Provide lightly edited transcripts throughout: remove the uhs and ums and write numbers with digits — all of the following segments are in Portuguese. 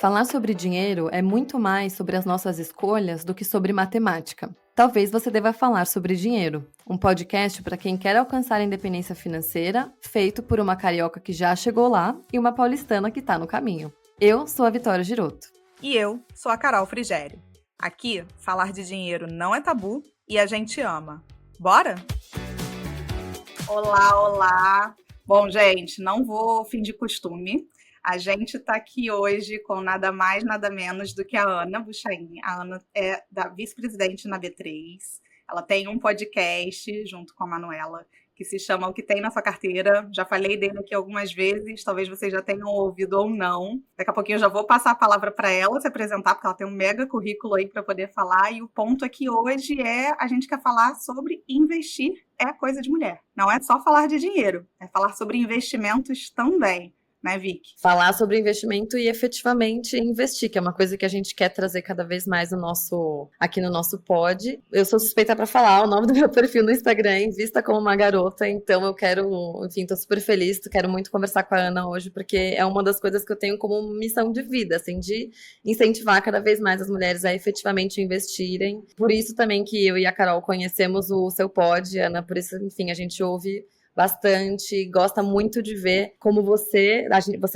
Falar sobre dinheiro é muito mais sobre as nossas escolhas do que sobre matemática. Talvez você deva falar sobre dinheiro, um podcast para quem quer alcançar a independência financeira, feito por uma carioca que já chegou lá e uma paulistana que está no caminho. Eu sou a Vitória Giroto. E eu sou a Carol Frigério. Aqui, falar de dinheiro não é tabu e a gente ama. Bora? Olá! Bom, gente, não vou fingir costume. A gente está aqui hoje com nada mais, nada menos do que a Ana Buchain. A Ana é da vice-presidente na B3. Ela tem um podcast junto com a Manuela que se chama O Que Tem na Sua Carteira. Já falei dele aqui algumas vezes, talvez vocês já tenham ouvido ou não. Daqui a pouquinho eu já vou passar a palavra para ela se apresentar, porque ela tem um mega currículo aí para poder falar. E o ponto aqui hoje a gente quer falar sobre investir é coisa de mulher. Não é só falar de dinheiro, é falar sobre investimentos também. Né, Vicky? Falar sobre investimento e efetivamente investir, que é uma coisa que a gente quer trazer cada vez mais aqui no nosso pod. Eu sou suspeita para falar, o nome do meu perfil no Instagram é Invista Como Uma Garota, então eu tô super feliz, quero muito conversar com a Ana hoje, porque é uma das coisas que eu tenho como missão de vida, assim, de incentivar cada vez mais as mulheres a efetivamente investirem. Por isso também que eu e a Carol conhecemos o seu pod, Ana, por isso, enfim, a gente ouve bastante, gosta muito de ver como você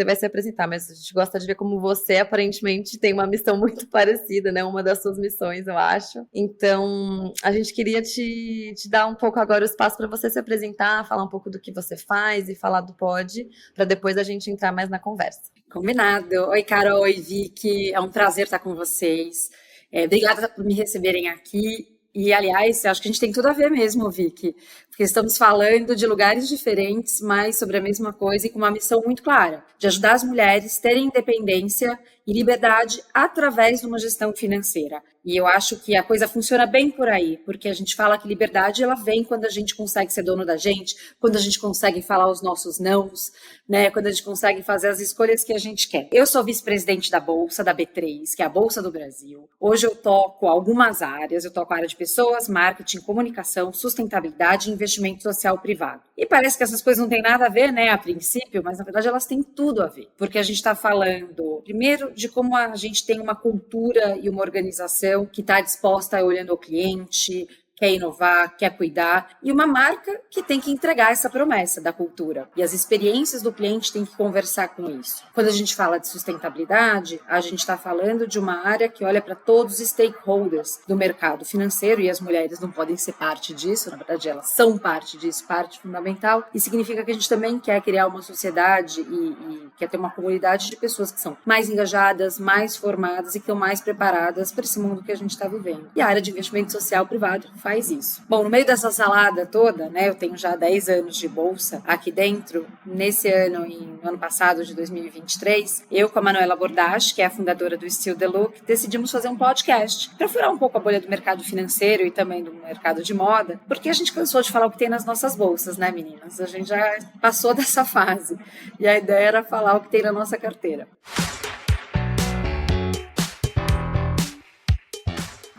vai se apresentar, mas a gente gosta de ver como você aparentemente tem uma missão muito parecida, né? Uma das suas missões, eu acho. Então, a gente queria te dar um pouco agora o espaço para você se apresentar, falar um pouco do que você faz e falar do pod, para depois a gente entrar mais na conversa. Combinado. Oi, Carol, oi, Vicky. É um prazer estar com vocês. Obrigada por me receberem aqui. E, aliás, acho que a gente tem tudo a ver mesmo, Vicky, porque estamos falando de lugares diferentes, mas sobre a mesma coisa e com uma missão muito clara, de ajudar as mulheres a terem independência e liberdade através de uma gestão financeira. E eu acho que a coisa funciona bem por aí, porque a gente fala que liberdade ela vem quando a gente consegue ser dono da gente, quando a gente consegue falar os nossos nãos, né? Quando a gente consegue fazer as escolhas que a gente quer. Eu sou vice-presidente da Bolsa, da B3, que é a Bolsa do Brasil. Hoje eu toco algumas áreas, eu toco a área de pessoas, marketing, comunicação, sustentabilidade e investimento social privado. E parece que essas coisas não têm nada a ver, né, a princípio, mas na verdade elas têm tudo a ver, porque a gente está falando, primeiro, de como a gente tem uma cultura e uma organização que está disposta a olhando ao cliente, quer inovar, quer cuidar, e uma marca que tem que entregar essa promessa da cultura. E as experiências do cliente têm que conversar com isso. Quando a gente fala de sustentabilidade, a gente está falando de uma área que olha para todos os stakeholders do mercado financeiro, e as mulheres não podem ser parte disso, na verdade elas são parte disso, parte fundamental, e significa que a gente também quer criar uma sociedade e quer ter uma comunidade de pessoas que são mais engajadas, mais formadas e que estão mais preparadas para esse mundo que a gente está vivendo. E a área de investimento social privado faz isso. Bom, no meio dessa salada toda, né, eu tenho já 10 anos de bolsa aqui dentro. Nesse ano, no ano passado, de 2023, eu com a Manuela Bordache, que é a fundadora do Still the Look, decidimos fazer um podcast para furar um pouco a bolha do mercado financeiro e também do mercado de moda, porque a gente cansou de falar o que tem nas nossas bolsas, né, meninas? A gente já passou dessa fase. E a ideia era falar o que tem na nossa carteira.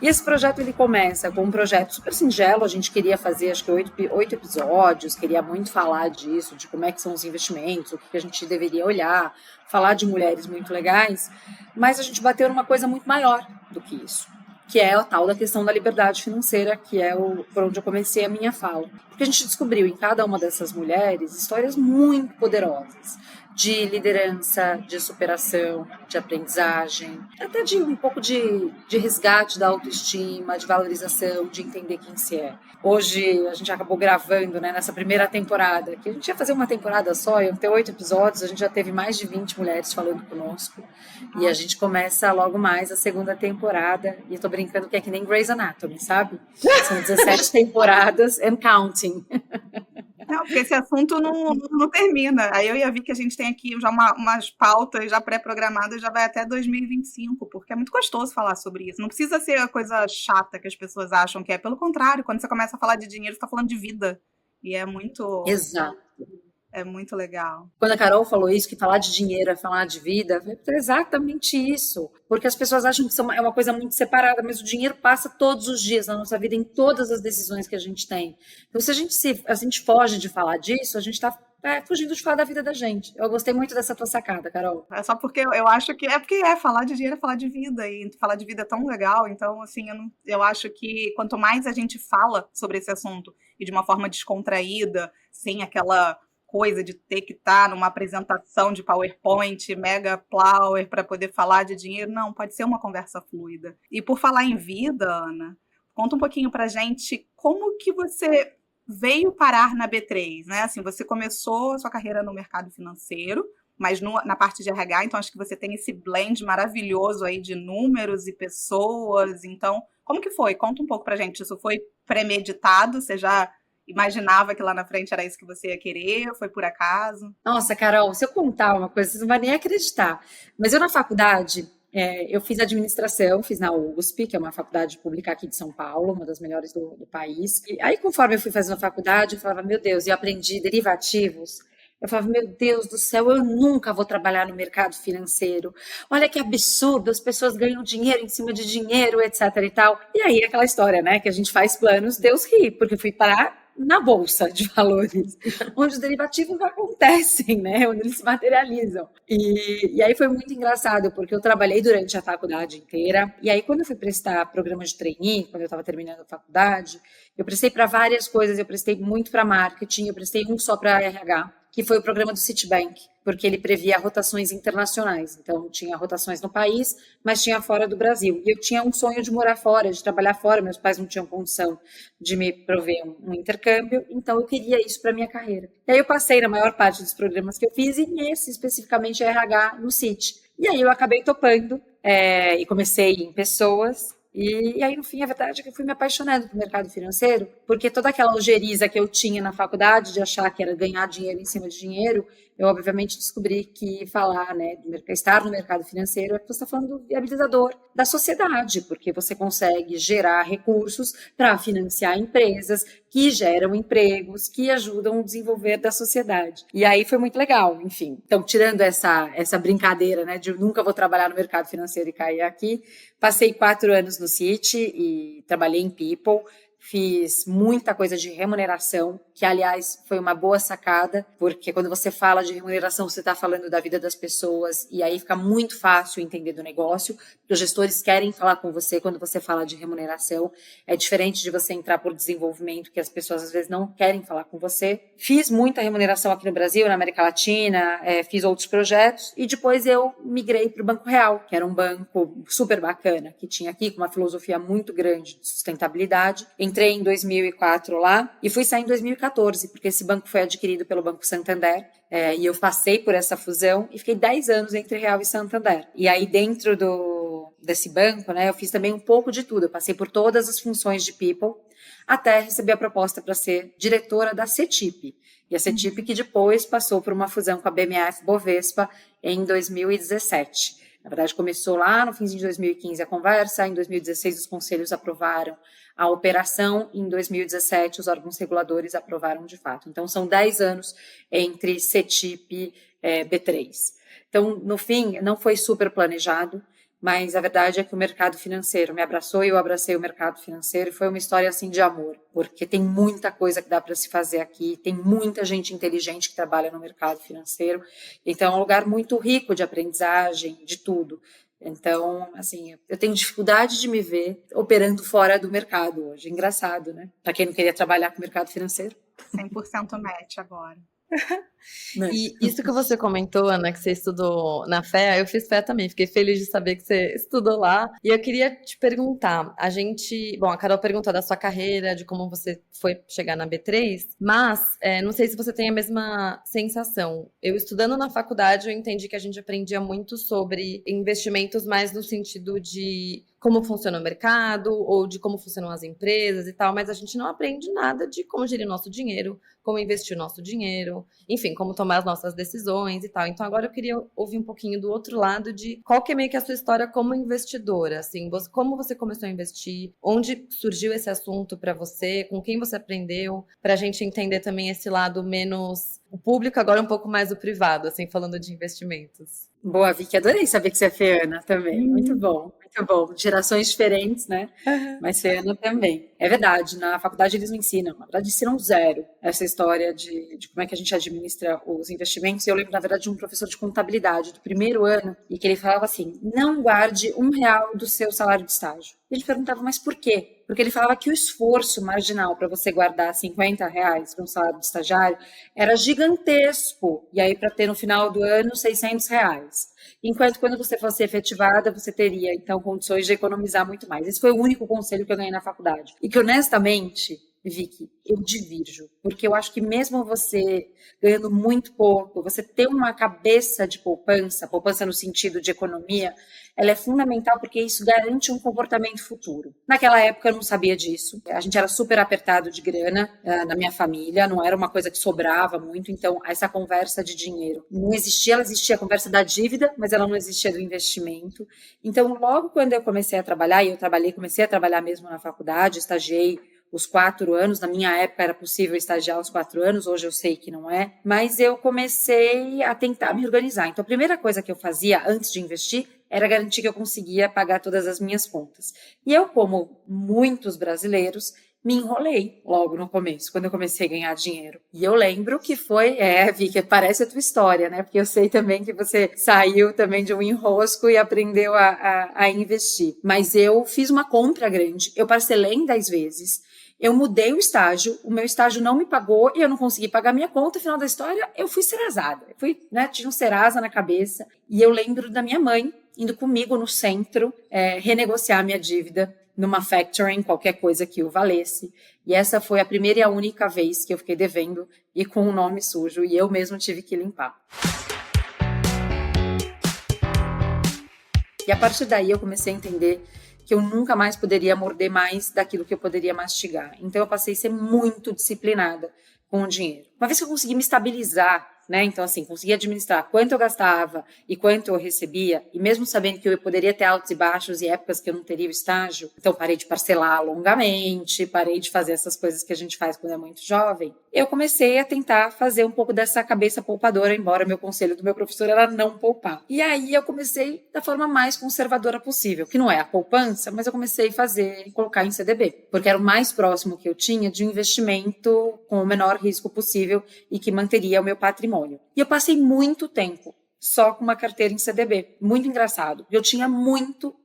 E esse projeto ele começa com um projeto super singelo, a gente queria fazer acho que 8 episódios, queria muito falar disso, de como é que são os investimentos, o que a gente deveria olhar, falar de mulheres muito legais, mas a gente bateu numa coisa muito maior do que isso, que é a tal da questão da liberdade financeira, que é por onde eu comecei a minha fala. Porque a gente descobriu em cada uma dessas mulheres histórias muito poderosas, de liderança, de superação, de aprendizagem, até de um pouco de resgate da autoestima, de valorização, de entender quem se é. Hoje a gente acabou gravando, né, nessa primeira temporada, que a gente ia fazer uma temporada só, iam ter 8 episódios, a gente já teve mais de 20 mulheres falando conosco, e a gente começa logo mais a segunda temporada, e eu tô brincando que é que nem Grey's Anatomy, sabe? São 17 temporadas and counting. Não, porque esse assunto não termina. Aí eu ia ver que a gente tem aqui já umas pautas já pré-programadas, já vai até 2025, porque é muito gostoso falar sobre isso. Não precisa ser a coisa chata que as pessoas acham que é. Pelo contrário, quando você começa a falar de dinheiro, você está falando de vida. E é muito... Exato. É muito legal. Quando a Carol falou isso, que falar de dinheiro é falar de vida, é exatamente isso. Porque as pessoas acham que é uma coisa muito separada, mas o dinheiro passa todos os dias na nossa vida, em todas as decisões que a gente tem. Então, se a gente foge de falar disso, a gente está fugindo de falar da vida da gente. Eu gostei muito dessa tua sacada, Carol. É só porque eu acho que falar de dinheiro é falar de vida, e falar de vida é tão legal. Então, assim, eu acho que quanto mais a gente fala sobre esse assunto e de uma forma descontraída, sem aquela coisa de ter que estar numa apresentação de PowerPoint, mega power para poder falar de dinheiro, não, pode ser uma conversa fluida. E por falar em vida, Ana, conta um pouquinho pra gente como que você veio parar na B3, né? Assim, você começou a sua carreira no mercado financeiro, mas na parte de RH, então acho que você tem esse blend maravilhoso aí de números e pessoas. Então, como que foi? Conta um pouco pra gente. Isso foi premeditado? Você já imaginava que lá na frente era isso que você ia querer? Foi por acaso? Nossa, Carol, se eu contar uma coisa, você não vai nem acreditar. Mas eu na faculdade, eu fiz administração, fiz na USP, que é uma faculdade pública aqui de São Paulo, uma das melhores do país. E aí, conforme eu fui fazendo a faculdade, eu falava, meu Deus, e aprendi derivativos. Eu falava, meu Deus do céu, eu nunca vou trabalhar no mercado financeiro. Olha que absurdo, as pessoas ganham dinheiro em cima de dinheiro, etc e tal. E aí, aquela história, né, que a gente faz planos, Deus ri, porque eu fui parar na bolsa de valores, onde os derivativos acontecem, né, onde eles se materializam. E aí foi muito engraçado, porque eu trabalhei durante a faculdade inteira, e aí quando eu fui prestar programa de trainee, quando eu estava terminando a faculdade, eu prestei para várias coisas, eu prestei muito para marketing, eu prestei um só para RH, que foi o programa do Citibank, porque ele previa rotações internacionais. Então, tinha rotações no país, mas tinha fora do Brasil. E eu tinha um sonho de morar fora, de trabalhar fora. Meus pais não tinham condição de me prover um intercâmbio, então eu queria isso para minha carreira. E aí eu passei na maior parte dos programas que eu fiz, e nesse, especificamente, RH no Citi. E aí eu acabei topando, e comecei em pessoas. E aí, no fim, a verdade é que eu fui me apaixonando pelo mercado financeiro, porque toda aquela ojeriza que eu tinha na faculdade de achar que era ganhar dinheiro em cima de dinheiro, eu obviamente descobri que falar, né, estar no mercado financeiro é que você está falando do viabilizador da sociedade, porque você consegue gerar recursos para financiar empresas que geram empregos, que ajudam o desenvolver da sociedade. E aí foi muito legal, enfim. Então, tirando essa brincadeira, né, de eu nunca vou trabalhar no mercado financeiro e cair aqui, passei 4 anos no Citi e trabalhei em People. Fiz muita coisa de remuneração, que, aliás, foi uma boa sacada, porque quando você fala de remuneração, você está falando da vida das pessoas, e aí fica muito fácil entender do negócio, porque os gestores querem falar com você quando você fala de remuneração. É diferente de você entrar por desenvolvimento, que as pessoas às vezes não querem falar com você. Fiz muita remuneração aqui no Brasil, na América Latina, fiz outros projetos, e depois eu migrei para o Banco Real, que era um banco super bacana, que tinha aqui com uma filosofia muito grande de sustentabilidade. Entrei em 2004 lá e fui sair em 2014, porque esse banco foi adquirido pelo Banco Santander, e eu passei por essa fusão e fiquei 10 anos entre Real e Santander. E aí dentro desse banco, né, eu fiz também um pouco de tudo. Eu passei por todas as funções de People, até receber a proposta para ser diretora da CETIP. E a CETIP que depois passou por uma fusão com a BMF Bovespa em 2017. Na verdade, começou lá no finzinho de 2015 a conversa, em 2016 os conselhos aprovaram a operação, e em 2017 os órgãos reguladores aprovaram de fato. Então, são 10 anos entre CETIP e B3. Então, no fim, não foi super planejado, mas a verdade é que o mercado financeiro me abraçou e eu abracei o mercado financeiro, e foi uma história assim de amor, porque tem muita coisa que dá para se fazer aqui, tem muita gente inteligente que trabalha no mercado financeiro, então é um lugar muito rico de aprendizagem, de tudo. Então, assim, eu tenho dificuldade de me ver operando fora do mercado hoje. Engraçado, né? Para quem não queria trabalhar com o mercado financeiro. 100% match agora. E isso que você comentou, Ana, que você estudou na FEA, eu fiz FEA também, fiquei feliz de saber que você estudou lá. E eu queria te perguntar, a Carol perguntou da sua carreira, de como você foi chegar na B3, mas não sei se você tem a mesma sensação. Eu estudando na faculdade, eu entendi que a gente aprendia muito sobre investimentos mais no sentido de como funciona o mercado, ou de como funcionam as empresas e tal, mas a gente não aprende nada de como gerir nosso dinheiro, como investir o nosso dinheiro, enfim, como tomar as nossas decisões e tal. Então agora eu queria ouvir um pouquinho do outro lado de qual que é meio que a sua história como investidora, assim, como você começou a investir, onde surgiu esse assunto para você, com quem você aprendeu, para a gente entender também esse lado menos o público, agora um pouco mais o privado, assim, falando de investimentos. Boa, Vicky, adorei saber que você é feana também. Muito bom, muito bom. Gerações diferentes, né? Aham. Mas feana também. É verdade, na faculdade eles não ensinam. Na verdade, ensinam zero essa história de como é que a gente administra os investimentos. E eu lembro, na verdade, de um professor de contabilidade do primeiro ano, e que ele falava assim: não guarde R$ 1 do seu salário de estágio. E ele perguntava, mas por quê? Porque ele falava que o esforço marginal para você guardar R$ 50 para um salário de estagiário era gigantesco. E aí, para ter no final do ano R$ 600. Enquanto quando você fosse efetivada, você teria, então, condições de economizar muito mais. Esse foi o único conselho que eu ganhei na faculdade. E que, honestamente, Vicky, eu divirjo. Porque eu acho que mesmo você ganhando muito pouco, você ter uma cabeça de poupança, poupança no sentido de economia, ela é fundamental porque isso garante um comportamento futuro. Naquela época eu não sabia disso. A gente era super apertado de grana na minha família, não era uma coisa que sobrava muito, então essa conversa de dinheiro não existia, ela existia a conversa da dívida, mas ela não existia do investimento. Então, logo quando eu comecei a trabalhar, e eu comecei a trabalhar mesmo na faculdade, estagiei os 4 anos, na minha época era possível estagiar os 4 anos, hoje eu sei que não é, mas eu comecei a tentar me organizar. Então, a primeira coisa que eu fazia antes de investir era garantir que eu conseguia pagar todas as minhas contas. E eu, como muitos brasileiros, me enrolei logo no começo, quando eu comecei a ganhar dinheiro. E eu lembro que Vi, que parece a tua história, né? Porque eu sei também que você saiu também de um enrosco e aprendeu a investir. Mas eu fiz uma compra grande, eu parcelei em 10 vezes, eu mudei o estágio, o meu estágio não me pagou e eu não consegui pagar minha conta. No final da história, eu fui serasada. Tinha um Serasa na cabeça. E eu lembro da minha mãe indo comigo no centro renegociar minha dívida numa factoring, qualquer coisa que o valesse. E essa foi a primeira e a única vez que eu fiquei devendo e com o nome sujo. E eu mesmo tive que limpar. E a partir daí eu comecei a entender que eu nunca mais poderia morder mais daquilo que eu poderia mastigar. Então eu passei a ser muito disciplinada com o dinheiro. Uma vez que eu consegui me estabilizar, né? Então, assim, consegui administrar quanto eu gastava e quanto eu recebia, e mesmo sabendo que eu poderia ter altos e baixos e épocas que eu não teria o estágio, então parei de parcelar longamente, parei de fazer essas coisas que a gente faz quando é muito jovem, eu comecei a tentar fazer um pouco dessa cabeça poupadora, embora meu conselho do meu professor era não poupar. E aí eu comecei da forma mais conservadora possível, que não é a poupança, mas eu comecei a colocar em CDB, porque era o mais próximo que eu tinha de um investimento com o menor risco possível e que manteria o meu patrimônio. E eu passei muito tempo só com uma carteira em CDB. Muito engraçado. Eu tinha muito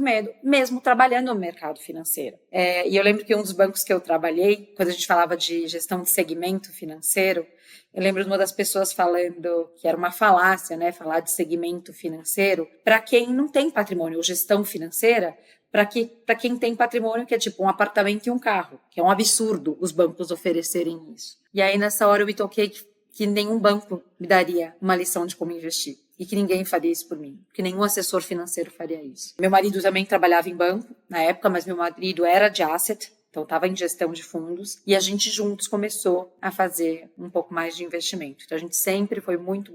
medo, mesmo trabalhando no mercado financeiro. E eu lembro que um dos bancos que eu trabalhei, quando a gente falava de gestão de segmento financeiro, eu lembro de uma das pessoas falando que era uma falácia, né, falar de segmento financeiro para quem não tem patrimônio ou gestão financeira, para quem tem patrimônio que é tipo um apartamento e um carro, que é um absurdo os bancos oferecerem isso. E aí nessa hora eu me toquei que nenhum banco me daria uma lição de como investir e que ninguém faria isso por mim, que nenhum assessor financeiro faria isso. Meu marido também trabalhava em banco na época, mas meu marido era de asset, então estava em gestão de fundos, e a gente juntos começou a fazer um pouco mais de investimento. Então a gente sempre foi muito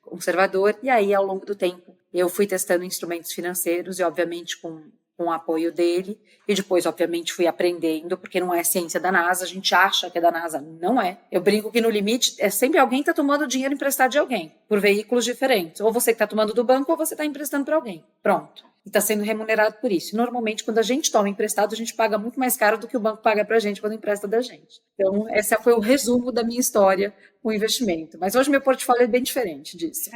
conservador, e aí ao longo do tempo eu fui testando instrumentos financeiros e obviamente com o apoio dele, e depois, obviamente, fui aprendendo, porque não é ciência da NASA, a gente acha que é da NASA, não é. Eu brinco que no limite é sempre alguém que está tomando dinheiro emprestado de alguém, por veículos diferentes. Ou você que está tomando do banco, ou você está emprestando para alguém. Pronto. E está sendo remunerado por isso. E normalmente, quando a gente toma emprestado, a gente paga muito mais caro do que o banco paga para a gente quando empresta da gente. Então, esse foi o resumo da minha história com o investimento. Mas hoje meu portfólio é bem diferente disso.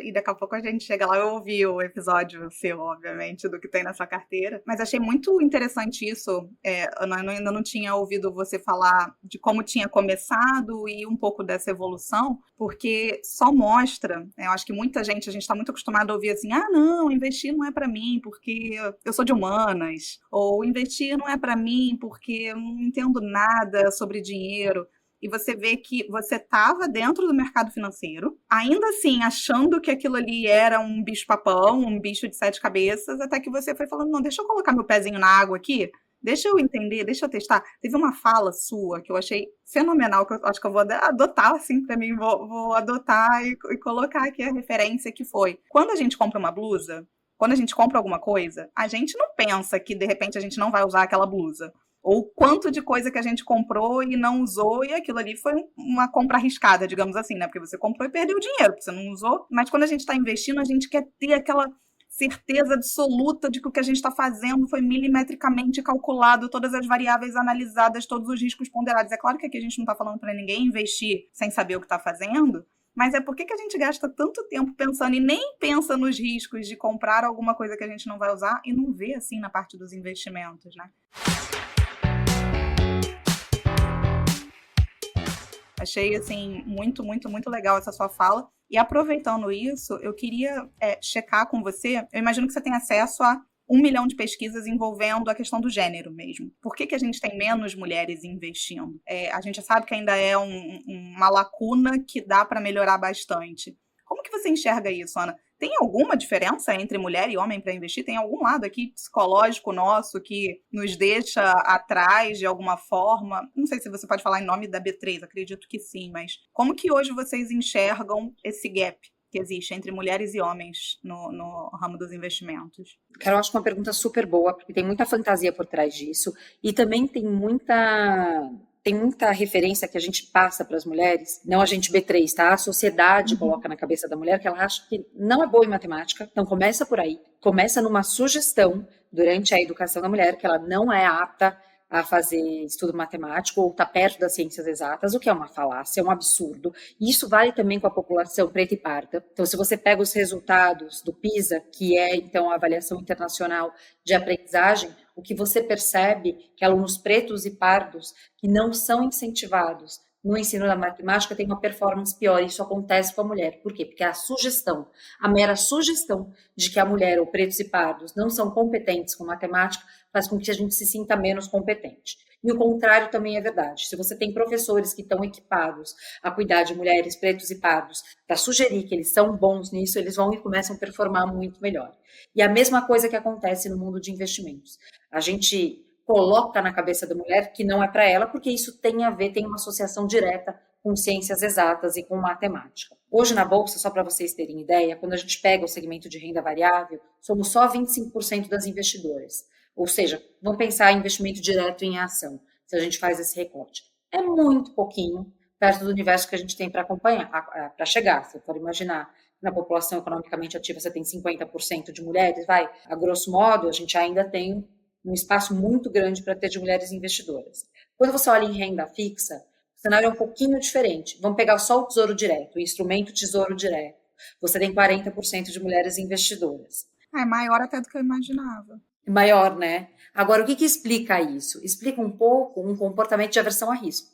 E daqui a pouco a gente chega lá, eu ouvi o episódio seu, obviamente, do que tem na sua carteira, mas achei muito interessante isso. Eu ainda não tinha ouvido você falar de como tinha começado e um pouco dessa evolução, porque só mostra, eu acho que a gente está muito acostumado a ouvir assim, não, investir não é para mim porque eu sou de humanas, ou investir não é para mim porque eu não entendo nada sobre dinheiro. E você vê que você estava dentro do mercado financeiro, ainda assim achando que aquilo ali era um bicho-papão, um bicho de 7 cabeças, até que você foi falando, não, deixa eu colocar meu pezinho na água aqui, deixa eu entender, deixa eu testar. Teve uma fala sua que eu achei fenomenal, que eu acho que eu vou adotar assim para mim, vou adotar e colocar aqui a referência que foi. Quando a gente compra uma blusa, quando a gente compra alguma coisa, a gente não pensa que de repente a gente não vai usar aquela blusa. Ou quanto de coisa que a gente comprou e não usou, e aquilo ali foi uma compra arriscada, digamos assim, né? Porque você comprou e perdeu o dinheiro, porque você não usou. Mas quando a gente está investindo, a gente quer ter aquela certeza absoluta de que o que a gente está fazendo foi milimetricamente calculado, todas as variáveis analisadas, todos os riscos ponderados. É claro que aqui a gente não está falando para ninguém investir sem saber o que está fazendo, mas é por que a gente gasta tanto tempo pensando e nem pensa nos riscos de comprar alguma coisa que a gente não vai usar e não vê assim na parte dos investimentos, né? Achei, assim, muito, muito, muito legal essa sua fala. E aproveitando isso, eu queria checar com você, eu imagino que você tem acesso a 1 milhão de pesquisas envolvendo a questão do gênero mesmo. Por que a gente tem menos mulheres investindo? A gente sabe que ainda é uma lacuna que dá para melhorar bastante. Como que você enxerga isso, Ana? Tem alguma diferença entre mulher e homem para investir? Tem algum lado aqui psicológico nosso que nos deixa atrás de alguma forma? Não sei se você pode falar em nome da B3, acredito que sim, mas como que hoje vocês enxergam esse gap que existe entre mulheres e homens no ramo dos investimentos? Carol, acho uma pergunta super boa, porque tem muita fantasia por trás disso, e também tem muita referência que a gente passa para as mulheres, não a gente B3, tá? A sociedade coloca na cabeça da mulher que ela acha que não é boa em matemática, então começa por aí, começa numa sugestão durante a educação da mulher que ela não é apta a fazer estudo matemático ou está perto das ciências exatas, o que é uma falácia, é um absurdo. E isso vale também com a população preta e parda. Então, se você pega os resultados do PISA, que é, então, a avaliação internacional de aprendizagem, o que você percebe é que alunos pretos e pardos que não são incentivados no ensino da matemática têm uma performance pior. Isso acontece com a mulher. Por quê? Porque a mera sugestão de que a mulher ou pretos e pardos não são competentes com matemática faz com que a gente se sinta menos competente. E o contrário também é verdade. Se você tem professores que estão equipados a cuidar de mulheres, pretos e pardos, para sugerir que eles são bons nisso, eles vão e começam a performar muito melhor. E a mesma coisa que acontece no mundo de investimentos. A gente coloca na cabeça da mulher que não é para ela, porque isso tem uma associação direta com ciências exatas e com matemática. Hoje na Bolsa, só para vocês terem ideia, quando a gente pega o segmento de renda variável, somos só 25% das investidoras. Ou seja, vamos pensar em investimento direto em ação, se a gente faz esse recorte. É muito pouquinho perto do universo que a gente tem para acompanhar, para chegar. Você pode imaginar, na população economicamente ativa você tem 50% de mulheres, a grosso modo, a gente ainda tem um espaço muito grande para ter de mulheres investidoras. Quando você olha em renda fixa, o cenário é um pouquinho diferente. Vamos pegar só o Tesouro Direto, o instrumento Tesouro Direto. Você tem 40% de mulheres investidoras. É maior até do que eu imaginava. Maior, né? Agora, o que explica isso? Explica um pouco um comportamento de aversão a risco.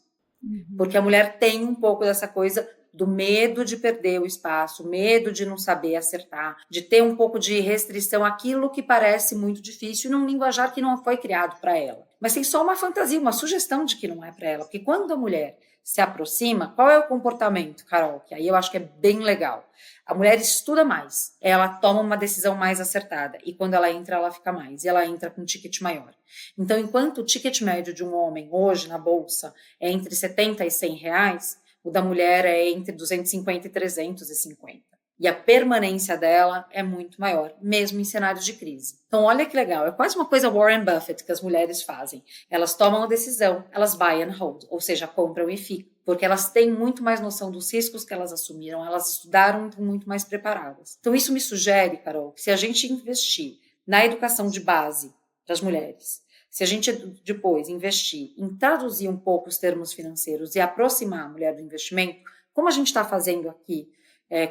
Porque a mulher tem um pouco dessa coisa do medo de perder o espaço, medo de não saber acertar, de ter um pouco de restrição àquilo que parece muito difícil num linguajar que não foi criado para ela. Mas tem só uma fantasia, uma sugestão de que não é para ela. Porque quando a mulher se aproxima, qual é o comportamento, Carol? Que aí eu acho que é bem legal. A mulher estuda mais, ela toma uma decisão mais acertada e quando ela entra, ela fica mais, e ela entra com um ticket maior. Então, enquanto o ticket médio de um homem hoje na Bolsa é entre 70 e 100 reais, o da mulher é entre 250 e 350. E a permanência dela é muito maior, mesmo em cenários de crise. Então, olha que legal, é quase uma coisa Warren Buffett que as mulheres fazem. Elas tomam a decisão, elas buy and hold, ou seja, compram e ficam. Porque elas têm muito mais noção dos riscos que elas assumiram, elas estudaram muito, muito mais preparadas. Então, isso me sugere, Carol, que se a gente investir na educação de base para as mulheres, se a gente depois investir em traduzir um pouco os termos financeiros e aproximar a mulher do investimento, como a gente está fazendo aqui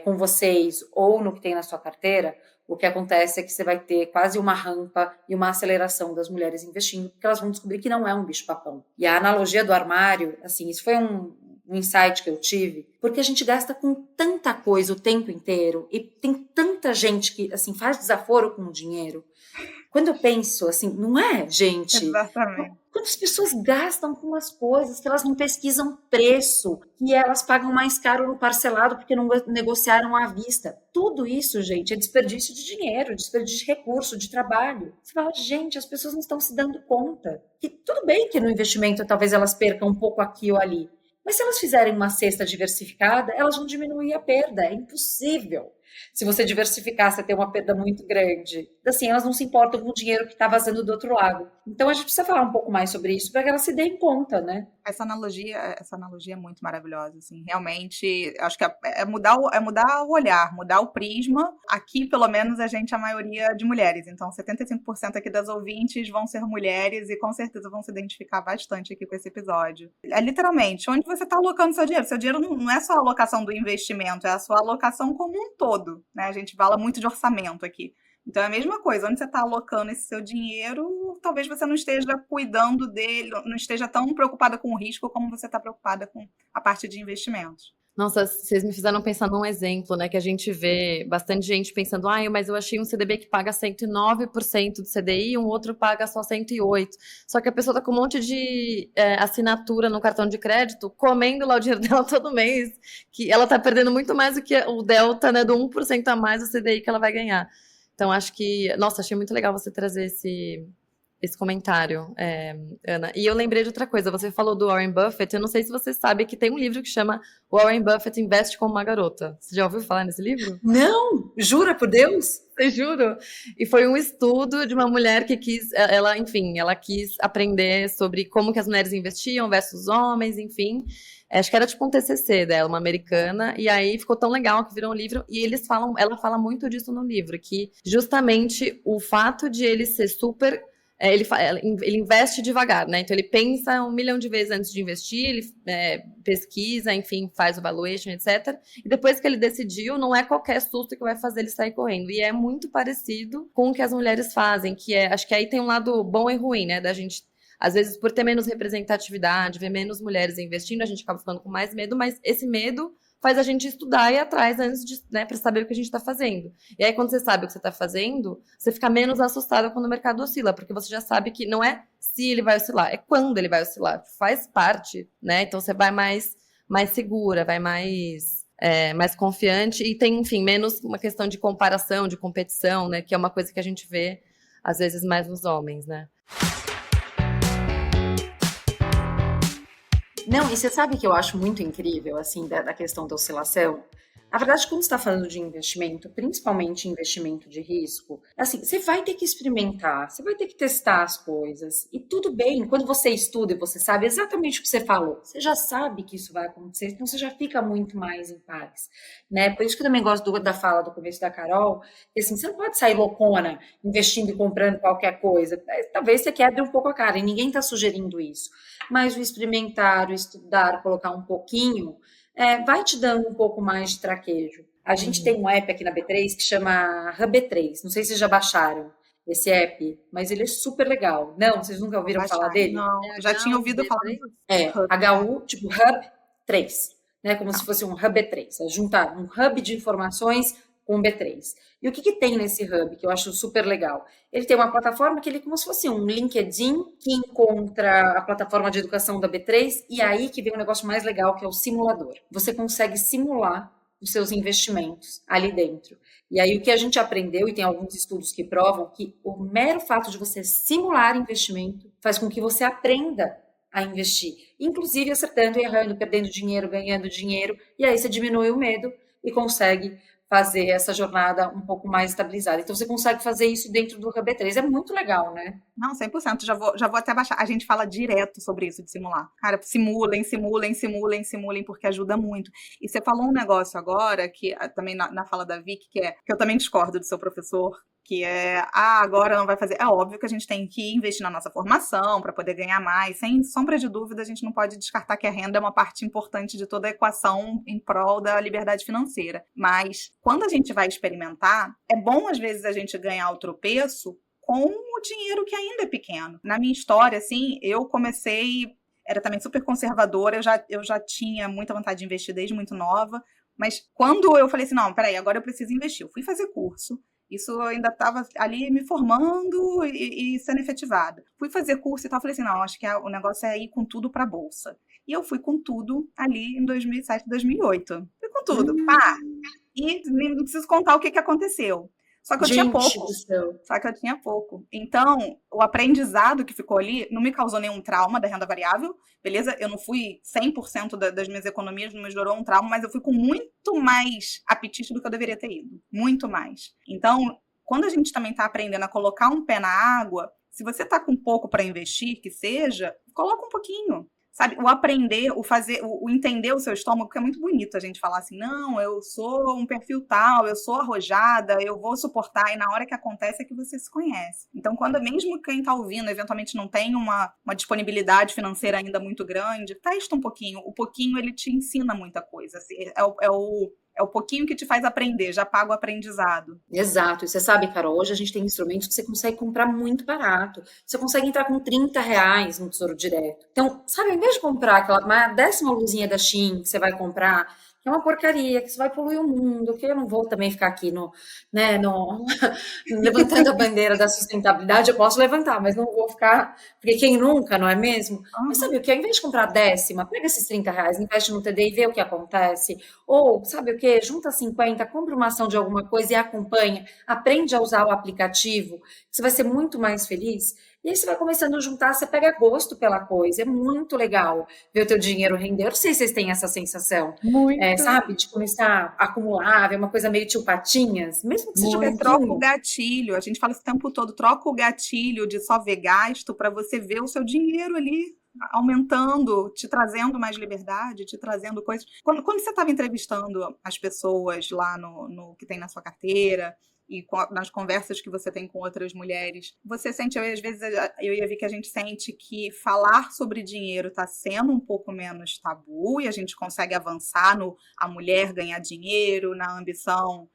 com vocês ou no que tem na sua carteira, o que acontece é que você vai ter quase uma rampa e uma aceleração das mulheres investindo, porque elas vão descobrir que não é um bicho-papão. E a analogia do armário, assim, isso foi um insight que eu tive, porque a gente gasta com tanta coisa o tempo inteiro e tem tanta gente que, assim, faz desaforo com o dinheiro. Quando eu penso, assim, não é, gente? Exatamente. Quantas pessoas gastam com as coisas que elas não pesquisam preço, que elas pagam mais caro no parcelado porque não negociaram à vista. Tudo isso, gente, é desperdício de dinheiro, desperdício de recurso, de trabalho. Você fala, gente, as pessoas não estão se dando conta. Que tudo bem que no investimento talvez elas percam um pouco aqui ou ali, mas se elas fizerem uma cesta diversificada, elas vão diminuir a perda, é impossível. Se você diversificar, você tem uma perda muito grande. Assim, elas não se importam com o dinheiro que está vazando do outro lado. Então, a gente precisa falar um pouco mais sobre isso para que elas se deem conta, né? Essa analogia é muito maravilhosa, assim. Realmente, acho que é mudar o olhar, mudar o prisma. Aqui, pelo menos, a maioria de mulheres. Então, 75% aqui das ouvintes vão ser mulheres e com certeza vão se identificar bastante aqui com esse episódio. É literalmente, onde você está alocando seu dinheiro? Seu dinheiro não é só a alocação do investimento, é a sua alocação como um todo, né? A gente fala muito de orçamento aqui. Então é a mesma coisa, onde você está alocando esse seu dinheiro, talvez você não esteja cuidando dele, não esteja tão preocupada com o risco como você está preocupada com a parte de investimentos. Nossa, vocês me fizeram pensar num exemplo, né, que a gente vê bastante gente pensando, mas eu achei um CDB que paga 109% do CDI e um outro paga só 108%. Só que a pessoa tá com um monte de assinatura no cartão de crédito, comendo lá o dinheiro dela todo mês, que ela tá perdendo muito mais do que o delta, né, do 1% a mais do CDI que ela vai ganhar. Então, acho que... Nossa, achei muito legal você trazer esse comentário, Ana. E eu lembrei de outra coisa. Você falou do Warren Buffett. Eu não sei se você sabe que tem um livro que chama Warren Buffett Investe como uma Garota. Você já ouviu falar nesse livro? Não! Jura por Deus? Eu juro. E foi um estudo de uma mulher que ela quis aprender sobre como que as mulheres investiam versus os homens, enfim. Acho que era tipo um TCC dela, uma americana, e aí ficou tão legal que virou um livro, e ela fala muito disso no livro, que justamente o fato de ele ser super... Ele investe devagar, né? Então ele pensa 1 milhão de vezes antes de investir, ele pesquisa, enfim, faz o valuation, etc. E depois que ele decidiu, não é qualquer susto que vai fazer ele sair correndo. E é muito parecido com o que as mulheres fazem, acho que aí tem um lado bom e ruim, né? Da gente, às vezes, por ter menos representatividade, ver menos mulheres investindo, a gente acaba ficando com mais medo, mas esse medo faz a gente estudar e ir atrás antes de, né, para saber o que a gente está fazendo. E aí, quando você sabe o que você está fazendo, você fica menos assustado quando o mercado oscila, porque você já sabe que não é se ele vai oscilar, é quando ele vai oscilar. Faz parte, né? Então, você vai mais segura, vai mais confiante e tem, enfim, menos uma questão de comparação, de competição, né? Que é uma coisa que a gente vê, às vezes, mais nos homens, né? Não, e você sabe que eu acho muito incrível, assim, da questão da oscilação? Na verdade, quando você está falando de investimento, principalmente investimento de risco, assim, você vai ter que experimentar, você vai ter que testar as coisas. E tudo bem, quando você estuda e você sabe exatamente o que você falou, você já sabe que isso vai acontecer, então você já fica muito mais em paz, né? Por isso que eu também gosto da fala do começo da Carol, que assim, você não pode sair loucona, investindo e comprando qualquer coisa. Talvez você quebre um pouco a cara, e ninguém está sugerindo isso. Mas o experimentar, o estudar, colocar um pouquinho, vai te dando um pouco mais de traquejo. A gente tem um app aqui na B3 que chama HubB3. Não sei se vocês já baixaram esse app, mas ele é super legal. Não, vocês nunca ouviram falar dele? Não, já tinha ouvido falar. HU, tipo Hub 3, né? Como se fosse um HubB3. É juntar um hub de informações com B3. E o que tem nesse hub, que eu acho super legal? Ele tem uma plataforma que ele é como se fosse um LinkedIn que encontra a plataforma de educação da B3 e aí que vem um negócio mais legal, que é o simulador. Você consegue simular os seus investimentos ali dentro. E aí o que a gente aprendeu, e tem alguns estudos que provam, que o mero fato de você simular investimento faz com que você aprenda a investir. Inclusive acertando, errando, perdendo dinheiro, ganhando dinheiro, e aí você diminui o medo e consegue fazer essa jornada um pouco mais estabilizada. Então, você consegue fazer isso dentro do HubB3. É muito legal, né? Não, 100%. Já vou até baixar. A gente fala direto sobre isso, de simular. Cara, simulem, porque ajuda muito. E você falou um negócio agora, que também na fala da Vicky, que eu também discordo do seu professor, que agora não vai fazer. É óbvio que a gente tem que investir na nossa formação para poder ganhar mais. Sem sombra de dúvida, a gente não pode descartar que a renda é uma parte importante de toda a equação em prol da liberdade financeira. Mas, quando a gente vai experimentar, é bom, às vezes, a gente ganhar o tropeço com o dinheiro que ainda é pequeno. Na minha história, assim, eu comecei... Era também super conservadora, eu já tinha muita vontade de investir desde muito nova, mas quando eu falei assim, não, peraí, agora eu preciso investir. Eu fui fazer curso. Isso eu ainda estava ali me formando e sendo efetivada. Fui fazer curso e tal, falei assim, não, acho que o negócio é ir com tudo para a Bolsa. E eu fui com tudo ali em 2007, 2008. Fui com tudo, pá! E não preciso contar o que aconteceu. Só que eu tinha Gente pouco. do céu. Só que eu tinha pouco. Então, o aprendizado que ficou ali não me causou nenhum trauma da renda variável, beleza? Eu não fui 100% das minhas economias, não me gerou um trauma, mas eu fui com muito mais apetite do que eu deveria ter ido. Muito mais. Então, quando a gente também está aprendendo a colocar um pé na água, se você está com pouco para investir, que seja, coloca um pouquinho. Sabe, o aprender, o fazer, o entender o seu estômago, que é muito bonito a gente falar assim, não, eu sou um perfil tal, eu sou arrojada, eu vou suportar, e na hora que acontece é que você se conhece. Então, quando mesmo quem está ouvindo, eventualmente não tem uma disponibilidade financeira ainda muito grande, testa um pouquinho. O pouquinho, ele te ensina muita coisa. Assim, é o pouquinho que te faz aprender, já paga o aprendizado. Exato. E você sabe, Carol, hoje a gente tem instrumentos que você consegue comprar muito barato. Você consegue entrar com R$ 30 no Tesouro Direto. Então, sabe, ao invés de comprar uma 10ª luzinha da Shein que você vai comprar, que é uma porcaria, que você vai poluir o mundo, que eu não vou também ficar aqui levantando a bandeira da sustentabilidade, eu posso levantar, mas não vou ficar, porque quem nunca, não é mesmo? Mas sabe o que? Ao invés de comprar a 10ª, pega esses R$ 30, investe no TD e vê o que acontece. Ou, sabe o que? Junta 50, compra uma ação de alguma coisa e acompanha, aprende a usar o aplicativo, você vai ser muito mais feliz. E aí você vai começando a juntar, você pega gosto pela coisa, é muito legal ver o teu dinheiro render. Eu não sei se vocês têm essa sensação, Muito. sabe? De começar a acumular, ver uma coisa meio tio Patinhas, mesmo que seja Super, troca o pouquinho. gatilho. A gente fala esse tempo todo, troca o gatilho de só ver gasto para você ver o seu dinheiro ali aumentando, te trazendo mais liberdade, te trazendo coisas. Quando você estava entrevistando as pessoas lá no que tem na sua carteira e nas conversas que você tem com outras mulheres, você sente, às vezes eu ia ver que a gente sente que falar sobre dinheiro está sendo um pouco menos tabu e a gente consegue avançar no a mulher ganhar dinheiro, na ambição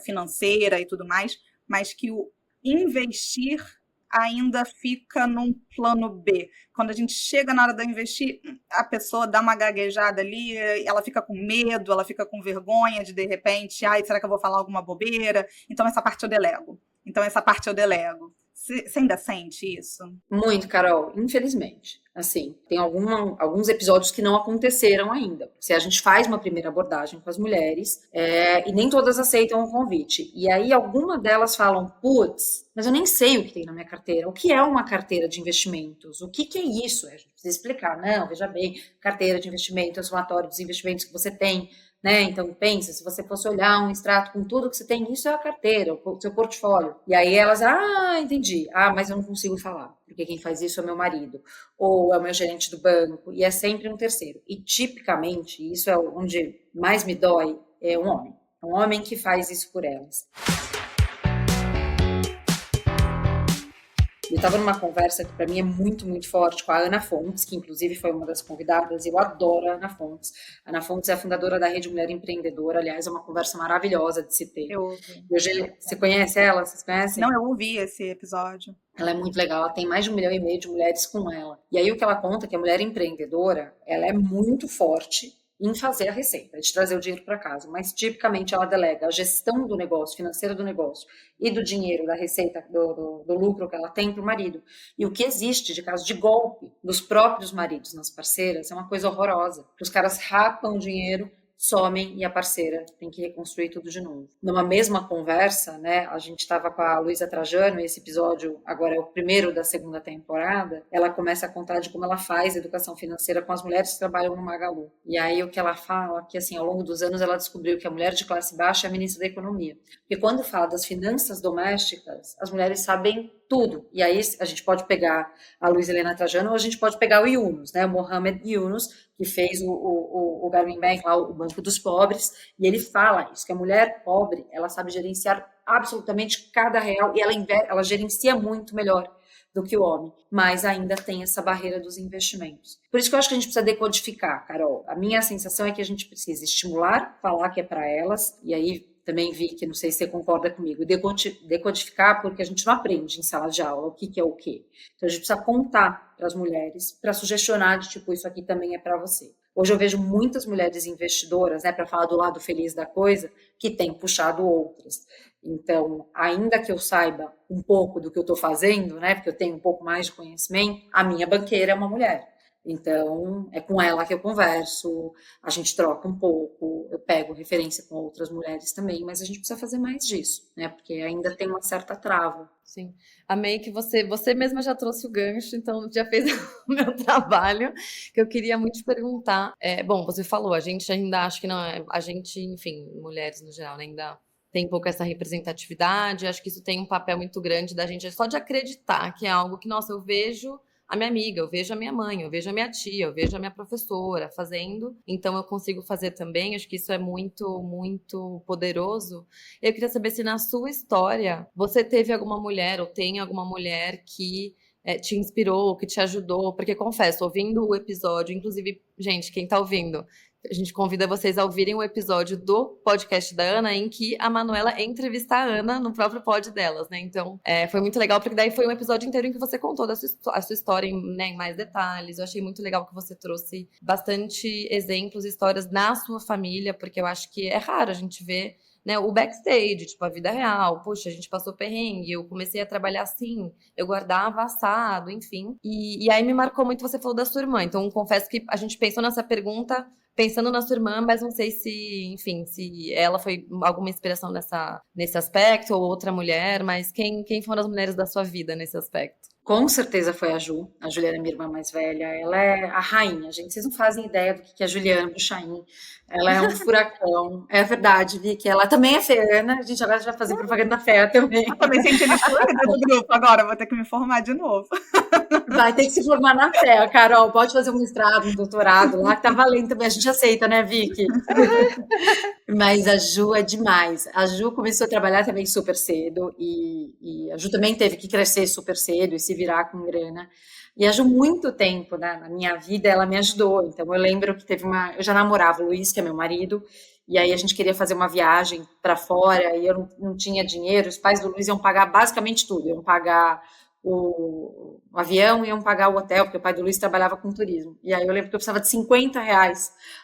financeira e tudo mais, mas que o investir ainda fica num plano B. Quando a gente chega na hora de investir, a pessoa dá uma gaguejada ali, ela fica com medo, ela fica com vergonha de repente, será que eu vou falar alguma bobeira? Então essa parte eu delego. Você ainda sente isso? Muito, Carol, infelizmente. Assim, tem alguns episódios que não aconteceram ainda. Se a gente faz uma primeira abordagem com as mulheres, e nem todas aceitam o convite. E aí, algumas delas falam, putz, mas eu nem sei o que tem na minha carteira. O que é uma carteira de investimentos? O que é isso? A gente precisa explicar. Não, veja bem, carteira de investimento é o somatório dos investimentos que você tem, né? Então, pensa, se você fosse olhar um extrato com tudo que você tem, isso é a carteira, o seu portfólio. E aí elas, entendi. Mas eu não consigo falar, porque quem faz isso é meu marido, ou é o meu gerente do banco, e é sempre um terceiro. E, tipicamente, isso é onde mais me dói, é um homem. É um homem que faz isso por elas. Eu estava numa conversa que para mim é muito, muito forte com a Ana Fontes, que inclusive foi uma das convidadas, e eu adoro a Ana Fontes. A Ana Fontes é a fundadora da Rede Mulher Empreendedora, aliás, é uma conversa maravilhosa de se ter. Eu ouvi. Você conhece ela? Vocês conhecem? Não, eu ouvi esse episódio. Ela é muito legal, ela tem mais de 1,5 milhão de mulheres com ela. E aí o que ela conta é que a mulher empreendedora, ela é muito forte em fazer a receita, de trazer o dinheiro para casa, mas tipicamente ela delega a gestão do negócio, financeira do negócio e do dinheiro, da receita, do lucro que ela tem para o marido. E o que existe de caso de golpe dos próprios maridos nas parceiras é uma coisa horrorosa, que os caras rapam o dinheiro, somem e a parceira tem que reconstruir tudo de novo. Numa mesma conversa, né, a gente estava com a Luísa Trajano, e esse episódio agora é o primeiro da 2ª temporada, ela começa a contar de como ela faz educação financeira com as mulheres que trabalham no Magalu. E aí o que ela fala, que assim, ao longo dos anos ela descobriu que a mulher de classe baixa é a ministra da Economia. Porque quando fala das finanças domésticas, as mulheres sabem tudo. E aí a gente pode pegar a Luísa Helena Trajano ou a gente pode pegar o Yunus, né, o Mohamed Yunus, que fez o Grameen Bank, lá, o Banco dos Pobres, e ele fala isso, que a mulher pobre, ela sabe gerenciar absolutamente cada real, e ela gerencia muito melhor do que o homem, mas ainda tem essa barreira dos investimentos. Por isso que eu acho que a gente precisa decodificar, Carol. A minha sensação é que a gente precisa estimular, falar que é para elas, e aí também vi que, não sei se você concorda comigo, decodificar, porque a gente não aprende em sala de aula o que é o quê. Então a gente precisa contar para as mulheres, para sugestionar de tipo, isso aqui também é para você. Hoje eu vejo muitas mulheres investidoras, né, para falar do lado feliz da coisa, que têm puxado outras. Então, ainda que eu saiba um pouco do que eu estou fazendo, né, porque eu tenho um pouco mais de conhecimento, a minha banqueira é uma mulher. Então, é com ela que eu converso, a gente troca um pouco, eu pego referência com outras mulheres também, mas a gente precisa fazer mais disso, né? Porque ainda tem uma certa trava. Sim. Amei que você mesma já trouxe o gancho, então já fez o meu trabalho, que eu queria muito te perguntar. Bom, você falou, a gente ainda acha que não é, a gente, enfim, mulheres no geral, né, ainda tem um pouco essa representatividade, acho que isso tem um papel muito grande da gente, só de acreditar que é algo que, nossa, eu vejo a minha amiga, eu vejo a minha mãe, eu vejo a minha tia, eu vejo a minha professora fazendo, então eu consigo fazer também, acho que isso é muito, muito poderoso. Eu queria saber se na sua história você teve alguma mulher ou tem alguma mulher que te inspirou, que te ajudou, porque confesso, ouvindo o episódio, inclusive, gente, quem tá ouvindo, a gente convida vocês a ouvirem o episódio do podcast da Ana, em que a Manuela entrevista a Ana no próprio pod delas, né? Então, foi muito legal, porque daí foi um episódio inteiro em que você contou a sua história em mais detalhes. Eu achei muito legal que você trouxe bastante exemplos, histórias na sua família, porque eu acho que é raro a gente ver, né, o backstage, tipo, a vida real. Puxa, a gente passou perrengue, eu comecei a trabalhar assim, eu guardava assado, enfim. E aí me marcou muito, você falou da sua irmã. Então, confesso que a gente pensou nessa pergunta pensando na sua irmã, mas não sei se, enfim, se ela foi alguma inspiração nesse aspecto, ou outra mulher, mas quem foram as mulheres da sua vida nesse aspecto? Com certeza foi a Ju, a Juliana, minha irmã mais velha. Ela é a rainha, gente. Vocês não fazem ideia do que é a Juliana Buchain. Ela é um furacão. É verdade, Vicky. Ela também é feana. A gente agora já vai fazer propaganda da FEA também. Eu também senti excluída do grupo agora, vou ter que me formar de novo. Vai ter que se formar na FEA, Carol. Pode fazer um mestrado, um doutorado lá, que tá valendo também. A gente aceita, né, Vicky? Mas a Ju é demais. A Ju começou a trabalhar também super cedo e a Ju também teve que crescer super cedo e se virar com grana. E a Ju, muito tempo, né, na minha vida, ela me ajudou. Então, eu lembro que eu já namorava o Luiz, que é meu marido, e aí a gente queria fazer uma viagem para fora e eu não tinha dinheiro. Os pais do Luiz iam pagar basicamente tudo. Iam pagar o avião, iam pagar o hotel, porque o pai do Luiz trabalhava com turismo. E aí eu lembro que eu precisava de R$ 50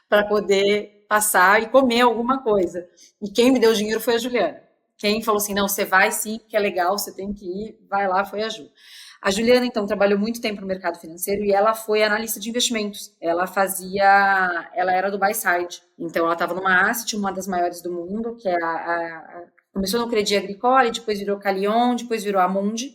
para poder passar e comer alguma coisa. E quem me deu o dinheiro foi a Juliana. Quem falou assim, não, você vai sim, que é legal, você tem que ir, vai lá, foi a Ju. A Juliana, então, trabalhou muito tempo no mercado financeiro e ela foi analista de investimentos. Ela era do buy side. Então, ela estava numa asset, uma das maiores do mundo, que é começou no Crédit Agricole, depois virou Calion, depois virou Amundi.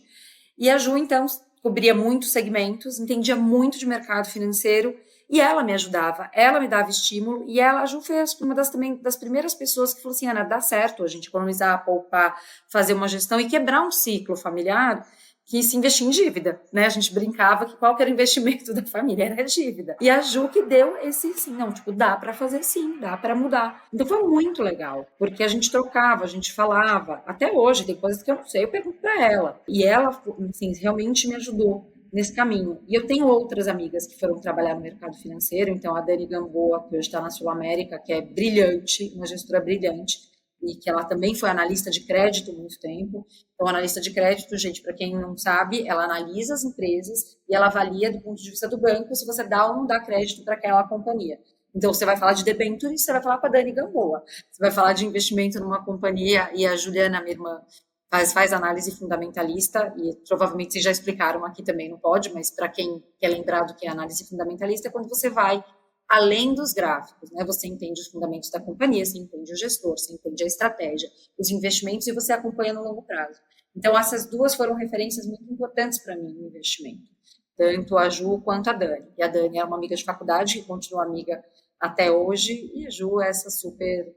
E a Ju, então, cobria muitos segmentos, entendia muito de mercado financeiro e ela me ajudava, ela me dava estímulo e a Ju foi uma das primeiras pessoas que falou assim, Ana, dá certo a gente economizar, poupar, fazer uma gestão e quebrar um ciclo familiar que se investia em dívida, né? A gente brincava que qual que era o investimento da família era a dívida. E a Ju que deu esse sim, não, tipo, dá para fazer sim, dá para mudar. Então foi muito legal, porque a gente trocava, a gente falava. Até hoje tem coisas que eu não sei, eu pergunto para ela. E ela, assim, realmente me ajudou nesse caminho. E eu tenho outras amigas que foram trabalhar no mercado financeiro, então a Dani Gamboa, que hoje está na Sul América, que é brilhante, uma gestora brilhante, e que ela também foi analista de crédito muito tempo. Então, analista de crédito, gente, para quem não sabe, ela analisa as empresas e ela avalia do ponto de vista do banco se você dá ou não dá crédito para aquela companhia. Então, você vai falar de debênture, você vai falar com a Dani Gamboa. Você vai falar de investimento numa companhia e a Juliana, minha irmã, faz análise fundamentalista e provavelmente vocês já explicaram aqui também, não pode, mas para quem quer lembrar do que é análise fundamentalista, é quando você vai além dos gráficos, né? Você entende os fundamentos da companhia, você entende o gestor, você entende a estratégia, os investimentos e você acompanha no longo prazo. Então, essas duas foram referências muito importantes para mim no investimento, tanto a Ju quanto a Dani. E a Dani é uma amiga de faculdade que continua amiga até hoje, e a Ju é essa super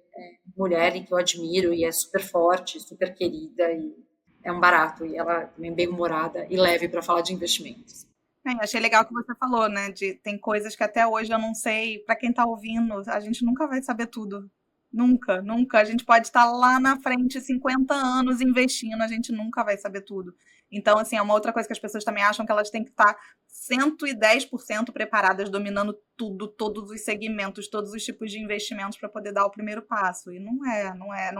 mulher que eu admiro e é super forte, super querida e é um barato. E ela também é bem humorada e leve para falar de investimentos. Achei legal que você falou, né? Tem coisas que até hoje eu não sei. Para quem tá ouvindo, a gente nunca vai saber tudo. Nunca, nunca. A gente pode estar lá na frente 50 anos investindo, a gente nunca vai saber tudo. Então, assim, é uma outra coisa que as pessoas também acham que elas têm que estar 110% preparadas, dominando tudo, todos os segmentos, todos os tipos de investimentos para poder dar o primeiro passo. E não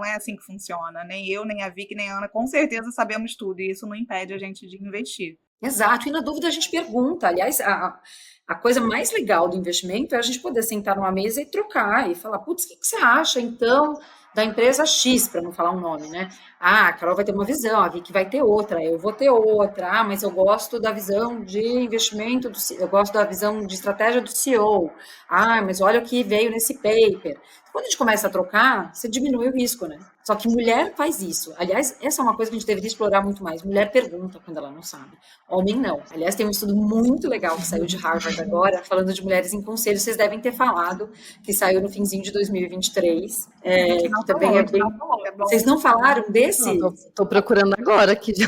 é assim que funciona. Nem eu, nem a Vicky, nem a Ana, com certeza sabemos tudo. E isso não impede a gente de investir. Exato, e na dúvida a gente pergunta. Aliás, a coisa mais legal do investimento é a gente poder sentar numa mesa e trocar e falar, putz, o que você acha então da empresa X, para não falar um nome, né? Ah, a Carol vai ter uma visão, a Vicky vai ter outra, eu vou ter outra. Ah, mas eu gosto da visão de investimento, eu gosto da visão de estratégia do CEO. Ah, mas olha o que veio nesse paper. Quando a gente começa a trocar, você diminui o risco, né? Só que mulher faz isso. Aliás, essa é uma coisa que a gente deveria explorar muito mais. Mulher pergunta quando ela não sabe. Homem não. Aliás, tem um estudo muito legal que saiu de Harvard agora, falando de mulheres em conselho. Vocês devem ter falado, que saiu no finzinho de 2023. Que também é bem... Vocês não falaram desse? Não, tô procurando agora aqui já.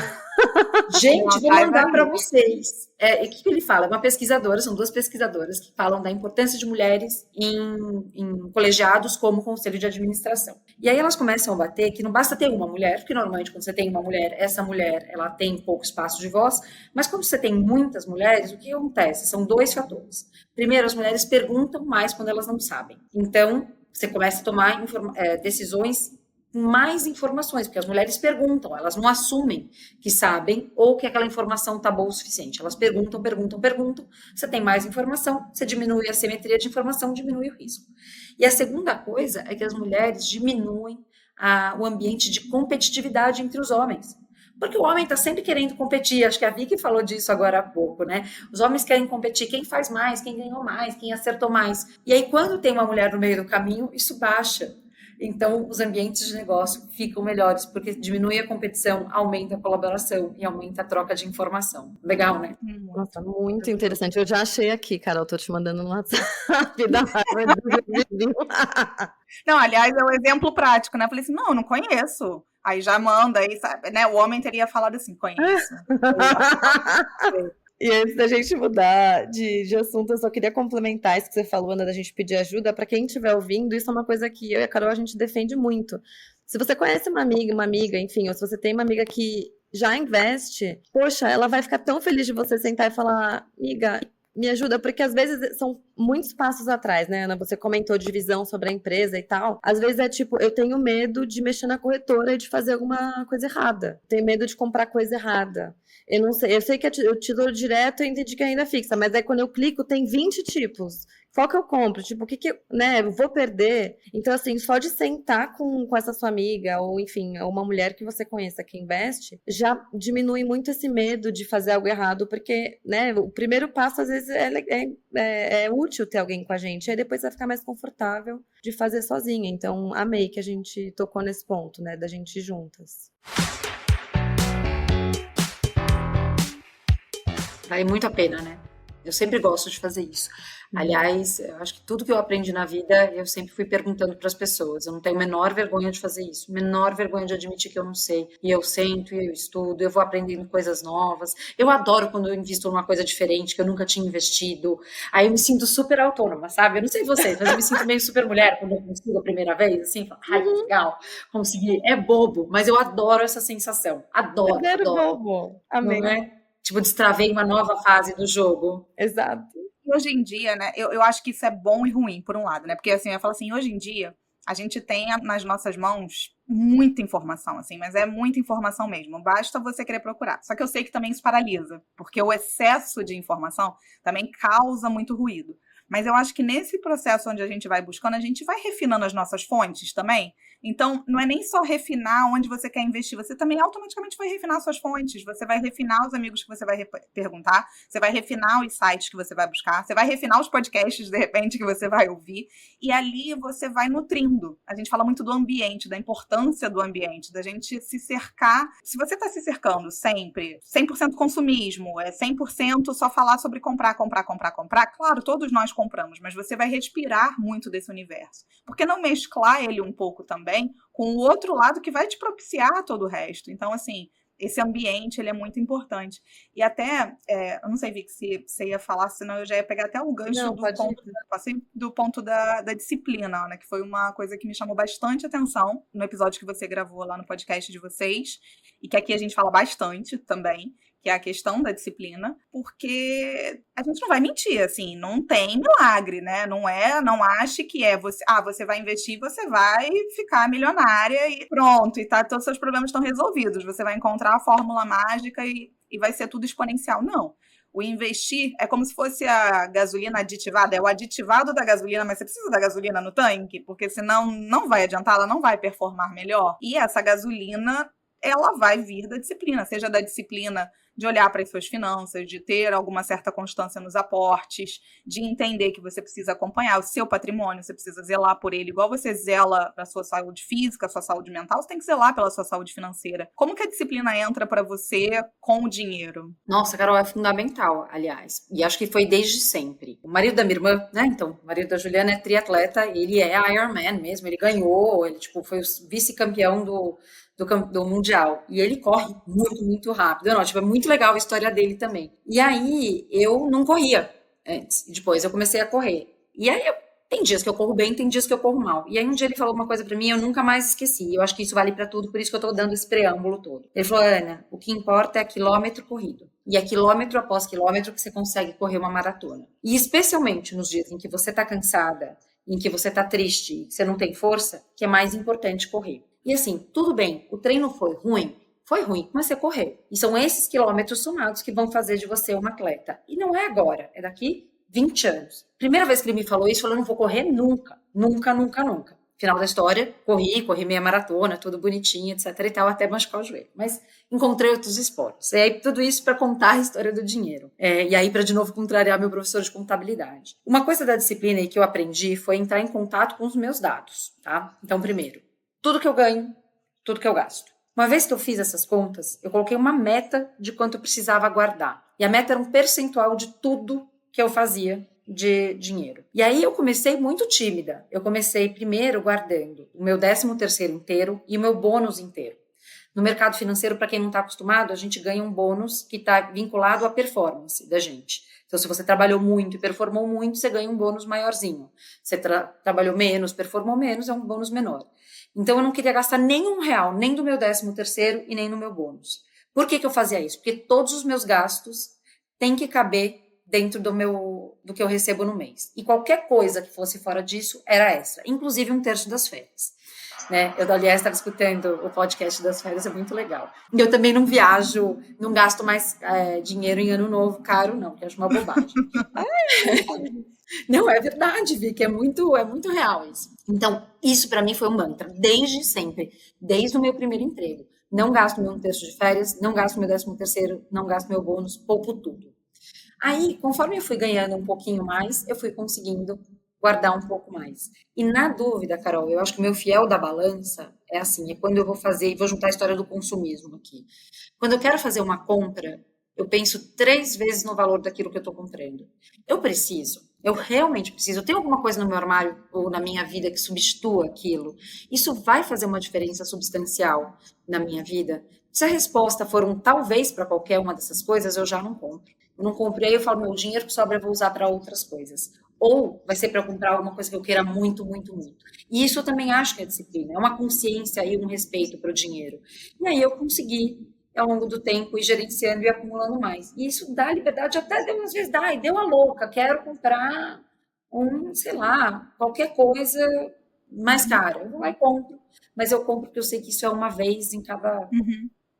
Gente, vou mandar para vocês. O que ele fala? É uma pesquisadora, são 2 pesquisadoras que falam da importância de mulheres em colegiados como conselho de administração. E aí elas começam a bater que não basta ter uma mulher, porque normalmente quando você tem uma mulher, essa mulher ela tem pouco espaço de voz, mas quando você tem muitas mulheres, o que acontece? São 2 fatores. Primeiro, as mulheres perguntam mais quando elas não sabem. Então, você começa a tomar decisões mais informações, porque as mulheres perguntam, elas não assumem que sabem ou que aquela informação está boa o suficiente. Elas perguntam, você tem mais informação, você diminui a simetria de informação, diminui o risco. E a segunda coisa é que as mulheres diminuem o ambiente de competitividade entre os homens. Porque o homem está sempre querendo competir, acho que a Vicky falou disso agora há pouco, né? Os homens querem competir, quem faz mais, quem ganhou mais, quem acertou mais. E aí, quando tem uma mulher no meio do caminho, isso baixa. Então, os ambientes de negócio ficam melhores, porque diminui a competição, aumenta a colaboração e aumenta a troca de informação. Legal, né? Nossa, muito interessante. Eu já achei aqui, Carol, tô te mandando no WhatsApp da Harvard. Não, aliás, é um exemplo prático, né? Eu falei assim, não conheço. Aí já manda, aí, sabe, né? O homem teria falado assim, conheço. E antes da gente mudar de assunto, eu só queria complementar isso que você falou, Ana, da gente pedir ajuda. Para quem estiver ouvindo, isso é uma coisa que eu e a Carol a gente defende muito. Se você conhece uma amiga, enfim, ou se você tem uma amiga que já investe, poxa, ela vai ficar tão feliz de você sentar e falar, amiga, me ajuda, porque às vezes são muitos passos atrás, né, Ana? Você comentou de visão sobre a empresa e tal. Às vezes é tipo, eu tenho medo de mexer na corretora e de fazer alguma coisa errada. Tenho medo de comprar coisa errada. Eu não sei, eu sei que o título direto eu entendi que é renda fixa, mas aí quando eu clico tem 20 tipos. Qual que eu compro? Tipo, o que né, eu vou perder? Então, assim, só de sentar com essa sua amiga, ou enfim, uma mulher que você conheça que investe, já diminui muito esse medo de fazer algo errado, porque, né, o primeiro passo, às vezes, é útil ter alguém com a gente, aí depois vai ficar mais confortável de fazer sozinha. Então, amei que a gente tocou nesse ponto, né, da gente ir juntas. Vale muito a pena, né? Eu sempre gosto de fazer isso. Aliás, eu acho que tudo que eu aprendi na vida, eu sempre fui perguntando para as pessoas. Eu não tenho a menor vergonha de fazer isso, menor vergonha de admitir que eu não sei. E eu sento, e eu estudo, eu vou aprendendo coisas novas. Eu adoro quando eu invisto numa coisa diferente, que eu nunca tinha investido. Aí eu me sinto super autônoma, sabe? Eu não sei vocês, mas eu me sinto meio super mulher quando eu consigo a primeira vez, assim, ai, que legal, consegui. É bobo, mas eu adoro essa sensação. Adoro. Bobo. Amei. Não é? Tipo, destravei uma nova fase do jogo. Exato. E hoje em dia, né, eu acho que isso é bom e ruim, por um lado, né? Porque, assim, eu falo assim, hoje em dia, a gente tem nas nossas mãos muita informação, assim, mas é muita informação mesmo. Basta você querer procurar. Só que eu sei que também isso paralisa, porque o excesso de informação também causa muito ruído. Mas eu acho que nesse processo onde a gente vai buscando, a gente vai refinando as nossas fontes também. Então, não é nem só refinar onde você quer investir, você também automaticamente vai refinar suas fontes, você vai refinar os amigos que você vai perguntar, você vai refinar os sites que você vai buscar, você vai refinar os podcasts, de repente, que você vai ouvir, e ali você vai nutrindo. A gente fala muito do ambiente, da importância do ambiente, da gente se cercar. Se você está se cercando sempre, 100% consumismo, 100% só falar sobre comprar, claro, todos nós compramos, mas você vai respirar muito desse universo. Por que não mesclar ele um pouco também com o outro lado que vai te propiciar todo o resto? Então, assim, esse ambiente, ele é muito importante. E até, eu não sei, Vicky, se você ia falar, senão eu já ia pegar até o gancho do ponto da disciplina, né? Que foi uma coisa que me chamou bastante atenção no episódio que você gravou lá no podcast de vocês, e que aqui a gente fala bastante também, que é a questão da disciplina, porque a gente não vai mentir, assim, não tem milagre, né? Não ache que você vai investir, você vai ficar milionária e pronto, e todos os seus problemas estão resolvidos, você vai encontrar a fórmula mágica e e vai ser tudo exponencial. Não. O investir é como se fosse a gasolina aditivada, é o aditivado da gasolina, mas você precisa da gasolina no tanque, porque senão não vai adiantar, ela não vai performar melhor. E essa gasolina, ela vai vir da disciplina, seja da disciplina de olhar para as suas finanças, de ter alguma certa constância nos aportes, de entender que você precisa acompanhar o seu patrimônio, você precisa zelar por ele, igual você zela para a sua saúde física, a sua saúde mental, você tem que zelar pela sua saúde financeira. Como que a disciplina entra para você com o dinheiro? Nossa, Carol, é fundamental, aliás. E acho que foi desde sempre. O marido da minha irmã, né? Então, o marido da Juliana é triatleta, ele é Ironman mesmo, ele ganhou, ele tipo, foi o vice-campeão do Mundial. E ele corre muito, muito rápido. Não, tipo, é muito legal a história dele também. E aí, eu não corria antes. Depois eu comecei a correr. E aí, tem dias que eu corro bem, tem dias que eu corro mal. E aí, um dia ele falou uma coisa pra mim, eu nunca mais esqueci. Eu acho que isso vale pra tudo, por isso que eu tô dando esse preâmbulo todo. Ele falou, Ana, o que importa é quilômetro corrido. E é quilômetro após quilômetro que você consegue correr uma maratona. E especialmente nos dias em que você tá cansada, em que você tá triste, que você não tem força, que é mais importante correr. E assim, tudo bem, o treino foi ruim, mas você correu. E são esses quilômetros somados que vão fazer de você uma atleta. E não é agora, é daqui 20 anos. Primeira vez que ele me falou isso, eu falei, não vou correr nunca, nunca, nunca, nunca. Final da história, corri meia maratona, tudo bonitinho, etc e tal, até machucar o joelho. Mas encontrei outros esportes. E aí, tudo isso para contar a história do dinheiro. E aí, para de novo contrariar meu professor de contabilidade. Uma coisa da disciplina aí que eu aprendi foi entrar em contato com os meus dados, tá? Então, primeiro, tudo que eu ganho, tudo que eu gasto. Uma vez que eu fiz essas contas, eu coloquei uma meta de quanto eu precisava guardar. E a meta era um percentual de tudo que eu fazia de dinheiro. E aí eu comecei muito tímida. Eu comecei primeiro guardando o meu 13º inteiro e o meu bônus inteiro. No mercado financeiro, para quem não está acostumado, a gente ganha um bônus que está vinculado à performance da gente. Então, se você trabalhou muito e performou muito, você ganha um bônus maiorzinho. Se trabalhou menos, performou menos, é um bônus menor. Então, eu não queria gastar nem R$1, nem do meu 13º e nem no meu bônus. Por que eu fazia isso? Porque todos os meus gastos têm que caber dentro do que eu recebo no mês. E qualquer coisa que fosse fora disso era extra, inclusive 1/3 das férias. Né? Eu, aliás, estava escutando o podcast das férias, é muito legal. E eu também não viajo, não gasto mais dinheiro em ano novo, caro não, porque eu acho uma bobagem. Não, é verdade, Vicky, é muito real isso. Então, isso para mim foi um mantra, desde sempre, desde o meu primeiro emprego. Não gasto meu 1/3 de férias, não gasto meu 13º, não gasto meu bônus, poupo tudo. Aí, conforme eu fui ganhando um pouquinho mais, eu fui conseguindo guardar um pouco mais. E na dúvida, Carol, eu acho que o meu fiel da balança é assim, é quando eu vou fazer, e vou juntar a história do consumismo aqui. Quando eu quero fazer uma compra, eu penso 3 vezes no valor daquilo que eu estou comprando. Eu realmente preciso. Eu tenho alguma coisa no meu armário ou na minha vida que substitua aquilo. Isso vai fazer uma diferença substancial na minha vida? Se a resposta for um talvez para qualquer uma dessas coisas, eu já não compro. Eu não comprei, eu falo, meu dinheiro que sobra eu vou usar para outras coisas. Ou vai ser para eu comprar alguma coisa que eu queira muito, muito, muito. E isso eu também acho que é disciplina, é uma consciência e um respeito para o dinheiro. E aí eu consegui, ao longo do tempo, ir gerenciando e acumulando mais. E isso dá liberdade, até às vezes dá, e deu a louca, quero comprar sei lá, qualquer coisa mais cara. Eu vou lá e compro, mas eu compro porque eu sei que isso é uma vez em cada A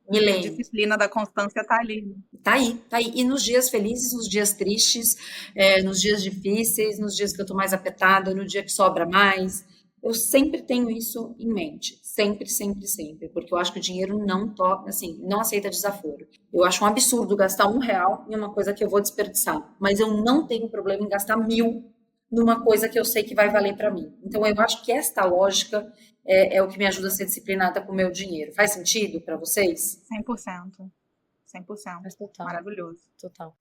milênio. disciplina da constância está ali. Tá aí, tá aí. E nos dias felizes, nos dias tristes, nos dias difíceis, nos dias que eu tô mais apertada, no dia que sobra mais, eu sempre tenho isso em mente. Sempre, sempre, sempre. Porque eu acho que o dinheiro não aceita desaforo. Eu acho um absurdo gastar R$1 em uma coisa que eu vou desperdiçar. Mas eu não tenho problema em gastar 1.000 numa coisa que eu sei que vai valer para mim. Então, eu acho que esta lógica é o que me ajuda a ser disciplinada com o meu dinheiro. Faz sentido para vocês? 100%. 100%. Mas total. Maravilhoso. Total.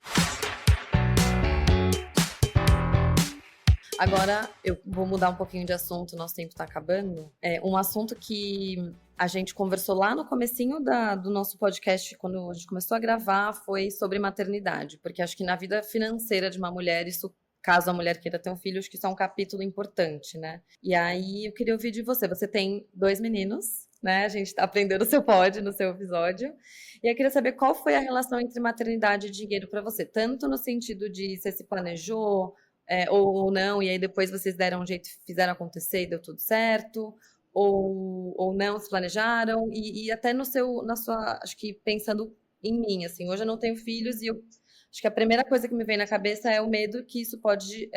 Agora eu vou mudar um pouquinho de assunto, nosso tempo tá acabando. Um assunto que a gente conversou lá no comecinho do nosso podcast, quando a gente começou a gravar, foi sobre maternidade. Porque acho que na vida financeira de uma mulher, isso, caso a mulher queira ter um filho, acho que isso é um capítulo importante, né? E aí eu queria ouvir de você. Você tem 2 meninos, né? A gente tá aprendendo o seu pod no seu episódio. E eu queria saber qual foi a relação entre maternidade e dinheiro para você. Tanto no sentido de você se planejou, ou não, e aí depois vocês deram um jeito, fizeram acontecer e deu tudo certo, ou não se planejaram, e até na sua, acho que pensando em mim, assim. Hoje eu não tenho filhos e eu acho que a primeira coisa que me vem na cabeça é o medo que isso pode,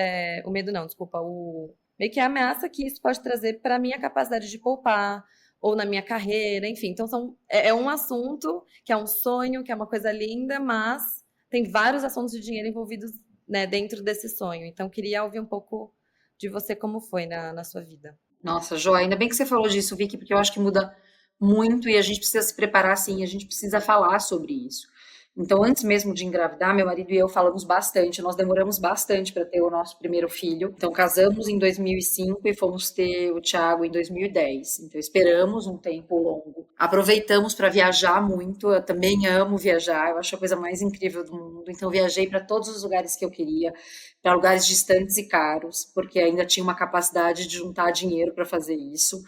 o medo não, desculpa, o meio que a ameaça que isso pode trazer para a minha capacidade de poupar ou na minha carreira, enfim. Então é um assunto que é um sonho, que é uma coisa linda, mas tem vários assuntos de dinheiro envolvidos, né, dentro desse sonho. Então queria ouvir um pouco de você como foi na sua vida. Nossa, Joia, ainda bem que você falou disso, Vicky, porque eu acho que muda muito e a gente precisa se preparar, sim, a gente precisa falar sobre isso. Então, antes mesmo de engravidar, meu marido e eu falamos bastante, nós demoramos bastante para ter o nosso primeiro filho. Então, casamos em 2005 e fomos ter o Thiago em 2010. Então, esperamos um tempo longo. Aproveitamos para viajar muito, eu também amo viajar, eu acho a coisa mais incrível do mundo. Então, viajei para todos os lugares que eu queria, para lugares distantes e caros, porque ainda tinha uma capacidade de juntar dinheiro para fazer isso.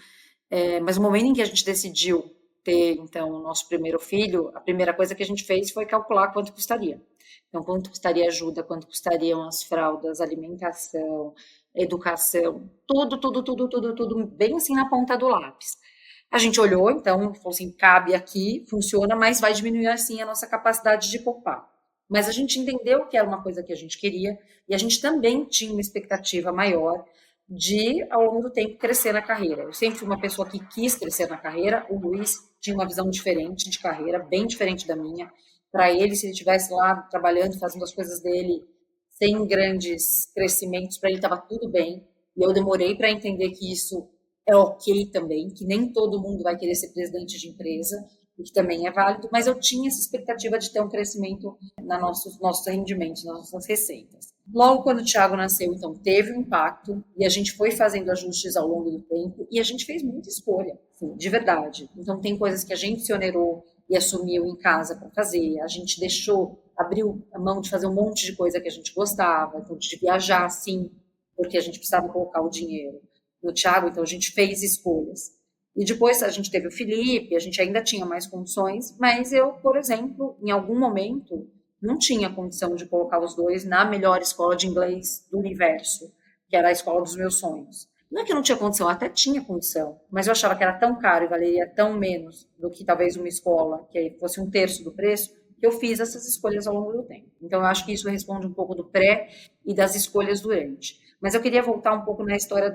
Mas no momento em que a gente decidiu ter, então, o nosso primeiro filho, a primeira coisa que a gente fez foi calcular quanto custaria. Então, quanto custaria ajuda, quanto custariam as fraldas, alimentação, educação, tudo, bem assim na ponta do lápis. A gente olhou, então, falou assim, cabe aqui, funciona, mas vai diminuir assim a nossa capacidade de poupar. Mas a gente entendeu que era uma coisa que a gente queria e a gente também tinha uma expectativa maior de, ao longo do tempo, crescer na carreira. Eu sempre fui uma pessoa que quis crescer na carreira, o Luiz tinha uma visão diferente de carreira, bem diferente da minha. Para ele, se ele estivesse lá trabalhando, fazendo as coisas dele, sem grandes crescimentos, para ele estava tudo bem. E eu demorei para entender que isso é ok também, que nem todo mundo vai querer ser presidente de empresa, o que também é válido, mas eu tinha essa expectativa de ter um crescimento nos nossos rendimentos, nas nossas receitas. Logo quando o Thiago nasceu, então, teve um impacto e a gente foi fazendo ajustes ao longo do tempo e a gente fez muita escolha, assim, de verdade. Então, tem coisas que a gente se onerou e assumiu em casa para fazer, a gente abriu a mão de fazer um monte de coisa que a gente gostava, então, de viajar, sim, porque a gente precisava colocar o dinheiro no Thiago, então a gente fez escolhas. E depois a gente teve o Felipe, a gente ainda tinha mais condições, mas eu, por exemplo, em algum momento, não tinha condição de colocar os dois na melhor escola de inglês do universo, que era a escola dos meus sonhos. Não é que eu não tinha condição, eu até tinha condição, mas eu achava que era tão caro e valeria tão menos do que talvez uma escola que fosse um terço do preço, que eu fiz essas escolhas ao longo do tempo. Então, eu acho que isso responde um pouco do pré e das escolhas durante. Mas eu queria voltar um pouco na história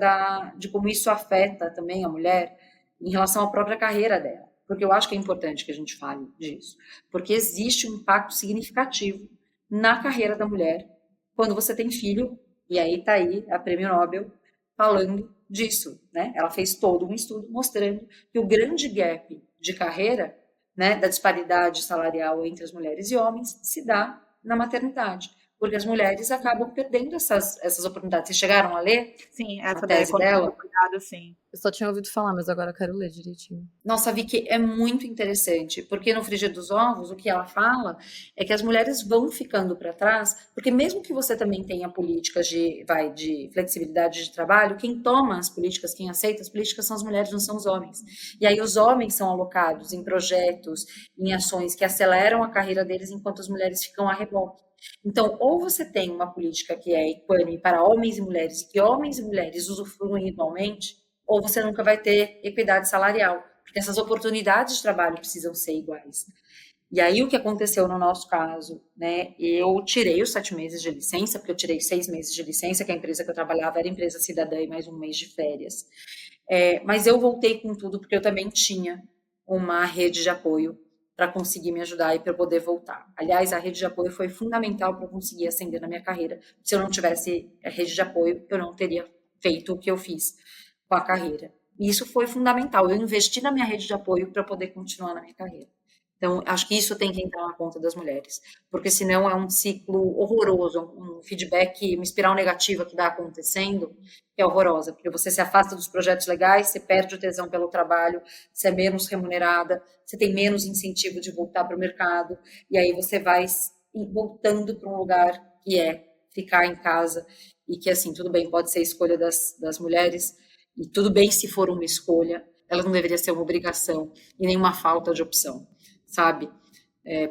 de como isso afeta também a mulher em relação à própria carreira dela. Porque eu acho que é importante que a gente fale disso. Porque existe um impacto significativo na carreira da mulher quando você tem filho, e aí está aí a Prêmio Nobel falando disso, né? Ela fez todo um estudo mostrando que o grande gap de carreira, né, da disparidade salarial entre as mulheres e homens se dá na maternidade. Porque as mulheres acabam perdendo essas oportunidades. Vocês chegaram a ler? Sim, a essa tese dela? Cuidado, sim. Eu só tinha ouvido falar, mas agora eu quero ler direitinho. Nossa, Vicky, é muito interessante, porque no Frigir dos Ovos, o que ela fala é que as mulheres vão ficando para trás, porque mesmo que você também tenha políticas de flexibilidade de trabalho, quem toma as políticas, quem aceita as políticas são as mulheres, não são os homens. E aí os homens são alocados em projetos, em ações que aceleram a carreira deles, enquanto as mulheres ficam a reboque. Então, ou você tem uma política que é equânime para homens e mulheres, e que homens e mulheres usufruem igualmente, ou você nunca vai ter equidade salarial, porque essas oportunidades de trabalho precisam ser iguais. E aí, o que aconteceu no nosso caso, né, eu tirei os 7 meses de licença, porque eu tirei 6 meses de licença, que a empresa que eu trabalhava era empresa cidadã e mais um mês de férias. Mas eu voltei com tudo, porque eu também tinha uma rede de apoio para conseguir me ajudar e para eu poder voltar. Aliás, a rede de apoio foi fundamental para eu conseguir ascender na minha carreira. Se eu não tivesse a rede de apoio, eu não teria feito o que eu fiz com a carreira. E isso foi fundamental. Eu investi na minha rede de apoio para poder continuar na minha carreira. Então, acho que isso tem que entrar na conta das mulheres, porque senão é um ciclo horroroso, um feedback, uma espiral negativa que vai acontecendo, que é horrorosa, porque você se afasta dos projetos legais, você perde o tesão pelo trabalho, você é menos remunerada, você tem menos incentivo de voltar para o mercado, e aí você vai voltando para um lugar que é ficar em casa, e que, assim, tudo bem, pode ser a escolha das mulheres, e tudo bem se for uma escolha, ela não deveria ser uma obrigação, e nenhuma falta de opção. Sabe?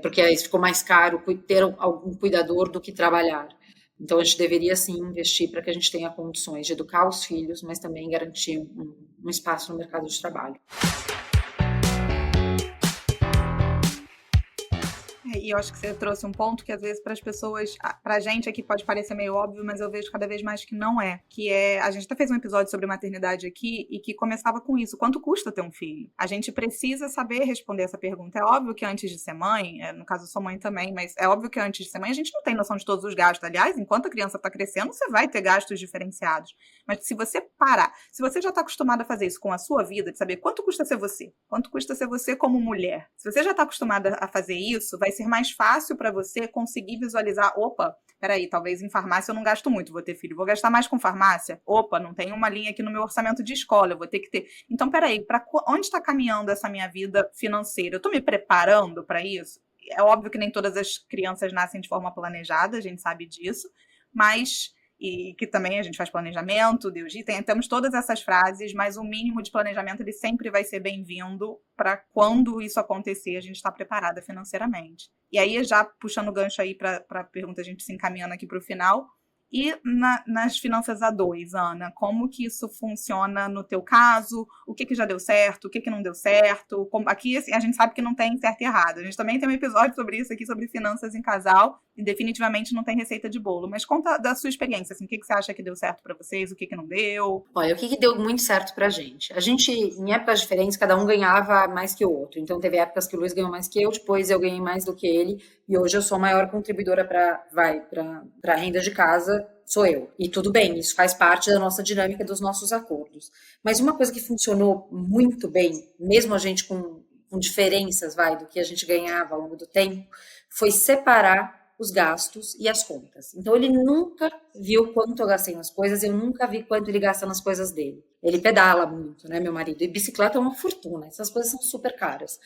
Porque aí ficou mais caro ter algum cuidador do que trabalhar. Então, a gente deveria, sim, investir para que a gente tenha condições de educar os filhos, mas também garantir um espaço no mercado de trabalho. e eu acho que você trouxe um ponto que às vezes para as pessoas, pra gente aqui pode parecer meio óbvio, mas eu vejo cada vez mais que não é. Que é, a gente até fez um episódio sobre maternidade aqui e que começava com isso. Quanto custa ter um filho? A gente precisa saber responder essa pergunta. É óbvio que antes de ser mãe, no caso eu sou mãe também, mas é óbvio que antes de ser mãe a gente não tem noção de todos os gastos. Aliás, enquanto a criança está crescendo, você vai ter gastos diferenciados. Mas se você parar, se você já está acostumado a fazer isso com a sua vida, de saber quanto custa ser você, quanto custa ser você como mulher, se você já está acostumada a fazer isso, vai ser mais fácil para você conseguir visualizar, opa, peraí, talvez em farmácia eu não gasto muito, vou ter filho, vou gastar mais com farmácia, opa, não tem uma linha aqui no meu orçamento de escola, eu vou ter que ter. Então, peraí, para onde está caminhando essa minha vida financeira? Eu estou me preparando para isso? É óbvio que nem todas as crianças nascem de forma planejada, a gente sabe disso, mas... e que também a gente faz planejamento, Deus, temos todas essas frases, mas o mínimo de planejamento ele sempre vai ser bem-vindo para quando isso acontecer, a gente está preparada financeiramente. E aí, já puxando o gancho aí para a pergunta, a gente se encaminhando aqui para o final. E nas finanças a dois, Ana, como que isso funciona no teu caso? O que já deu certo? O que não deu certo? Aqui assim, a gente sabe que não tem certo e errado. A gente também tem um episódio sobre isso aqui, sobre finanças em casal, e definitivamente não tem receita de bolo. Mas conta da sua experiência, assim, o que você acha que deu certo para vocês, o que não deu? Olha, o que deu muito certo pra gente? A gente, em épocas diferentes, cada um ganhava mais que o outro. Então, teve épocas que o Luiz ganhou mais que eu, depois eu ganhei mais do que ele, e hoje eu sou a maior contribuidora para a renda de casa, sou eu. E tudo bem, isso faz parte da nossa dinâmica, dos nossos acordos. Mas uma coisa que funcionou muito bem, mesmo a gente com diferenças, do que a gente ganhava ao longo do tempo, foi separar os gastos e as contas. Então, ele nunca viu quanto eu gastei nas coisas, eu nunca vi quanto ele gasta nas coisas dele. Ele pedala muito, né, meu marido? E bicicleta é uma fortuna, essas coisas são super caras.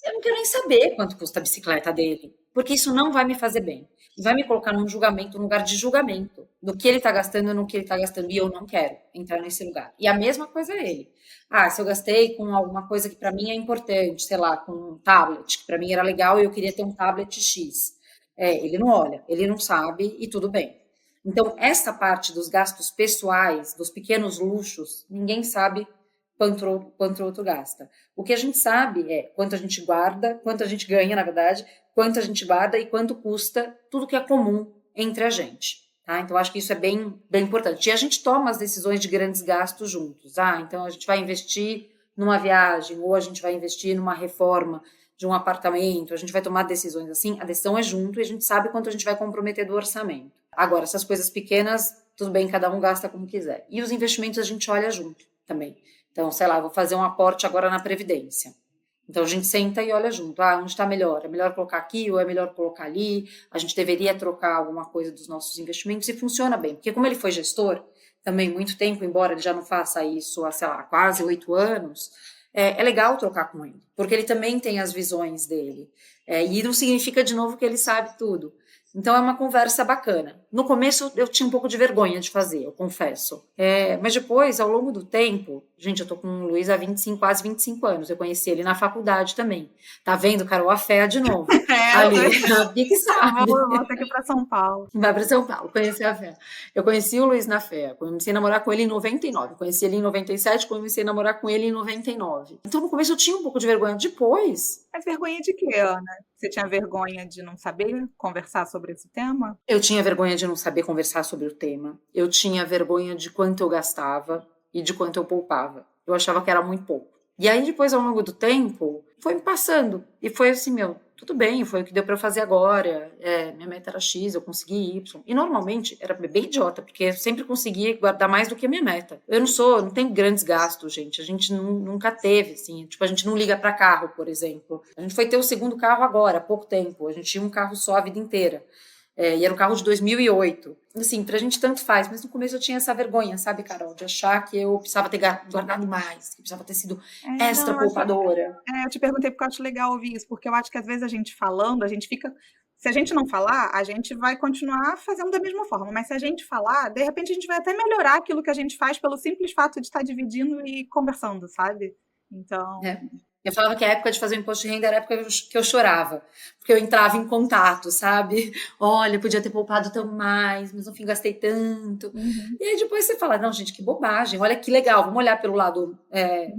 Eu não quero nem saber quanto custa a bicicleta dele, porque isso não vai me fazer bem. E vai me colocar num julgamento, num lugar de julgamento, do que ele tá gastando e no que ele tá gastando, e eu não quero entrar nesse lugar. E a mesma coisa é ele. Se eu gastei com alguma coisa que para mim é importante, sei lá, com um tablet, que para mim era legal e eu queria ter um tablet X. Ele não olha, ele não sabe e tudo bem. Então, essa parte dos gastos pessoais, dos pequenos luxos, ninguém sabe quanto o outro gasta. O que a gente sabe é quanto a gente guarda, quanto a gente ganha, na verdade, quanto a gente guarda e quanto custa tudo que é comum entre a gente. Tá? Então, acho que isso é bem, bem importante. E a gente toma as decisões de grandes gastos juntos. Então, a gente vai investir numa viagem ou a gente vai investir numa reforma de um apartamento, a gente vai tomar decisões assim, a decisão é junto e a gente sabe quanto a gente vai comprometer do orçamento. Agora, essas coisas pequenas, tudo bem, cada um gasta como quiser. E os investimentos a gente olha junto também. Então, sei lá, vou fazer um aporte agora na Previdência. Então, a gente senta e olha junto. Onde está melhor? É melhor colocar aqui ou é melhor colocar ali? A gente deveria trocar alguma coisa dos nossos investimentos e funciona bem. Porque como ele foi gestor, também muito tempo, embora ele já não faça isso há, sei lá, quase 8 anos, é legal trocar com ele, porque ele também tem as visões dele. E não significa, de novo, que ele sabe tudo. Então, é uma conversa bacana. No começo, eu tinha um pouco de vergonha de fazer, eu confesso. Mas depois, ao longo do tempo... Gente, eu tô com o Luiz há quase 25 anos. Eu conheci ele na faculdade também. Tá vendo, Carol? A Fé de novo. Ali, a Bia que sabe. Eu vou até aqui pra São Paulo. Vai para São Paulo, conhecer a Fé. Eu conheci o Luiz na Fé. Comecei a namorar com ele em 99. Conheci ele em 97, comecei a namorar com ele em 99. Então, no começo, eu tinha um pouco de vergonha. Depois... Mas vergonha de quê, Ana? Você tinha vergonha de não saber conversar sobre esse tema? Eu tinha vergonha de não saber conversar sobre o tema. Eu tinha vergonha de quanto eu gastava e de quanto eu poupava. Eu achava que era muito pouco. E aí, depois, ao longo do tempo, foi me passando. E foi assim, tudo bem, foi o que deu pra eu fazer agora. Minha meta era X, eu consegui Y. E normalmente era bem idiota, porque eu sempre consegui guardar mais do que a minha meta. Eu não tenho grandes gastos, gente. A gente nunca teve, assim. Tipo, a gente não liga pra carro, por exemplo. A gente foi ter o segundo carro agora, há pouco tempo. A gente tinha um carro só a vida inteira. E era um carro de 2008. Assim, pra gente tanto faz, mas no começo eu tinha essa vergonha, sabe, Carol? De achar que eu precisava ter guardado mais, que precisava ter sido extra poupadora. Eu te perguntei porque eu acho legal ouvir isso, porque eu acho que às vezes a gente falando, a gente fica... Se a gente não falar, a gente vai continuar fazendo da mesma forma, mas se a gente falar, de repente a gente vai até melhorar aquilo que a gente faz pelo simples fato de estar dividindo e conversando, sabe? Então... Eu falava que a época de fazer o imposto de renda era a época que eu chorava, porque eu entrava em contato, sabe? Olha, eu podia ter poupado tão mais, mas no fim gastei tanto. E aí depois você fala, não, gente, que bobagem, olha que legal, vamos olhar pelo lado,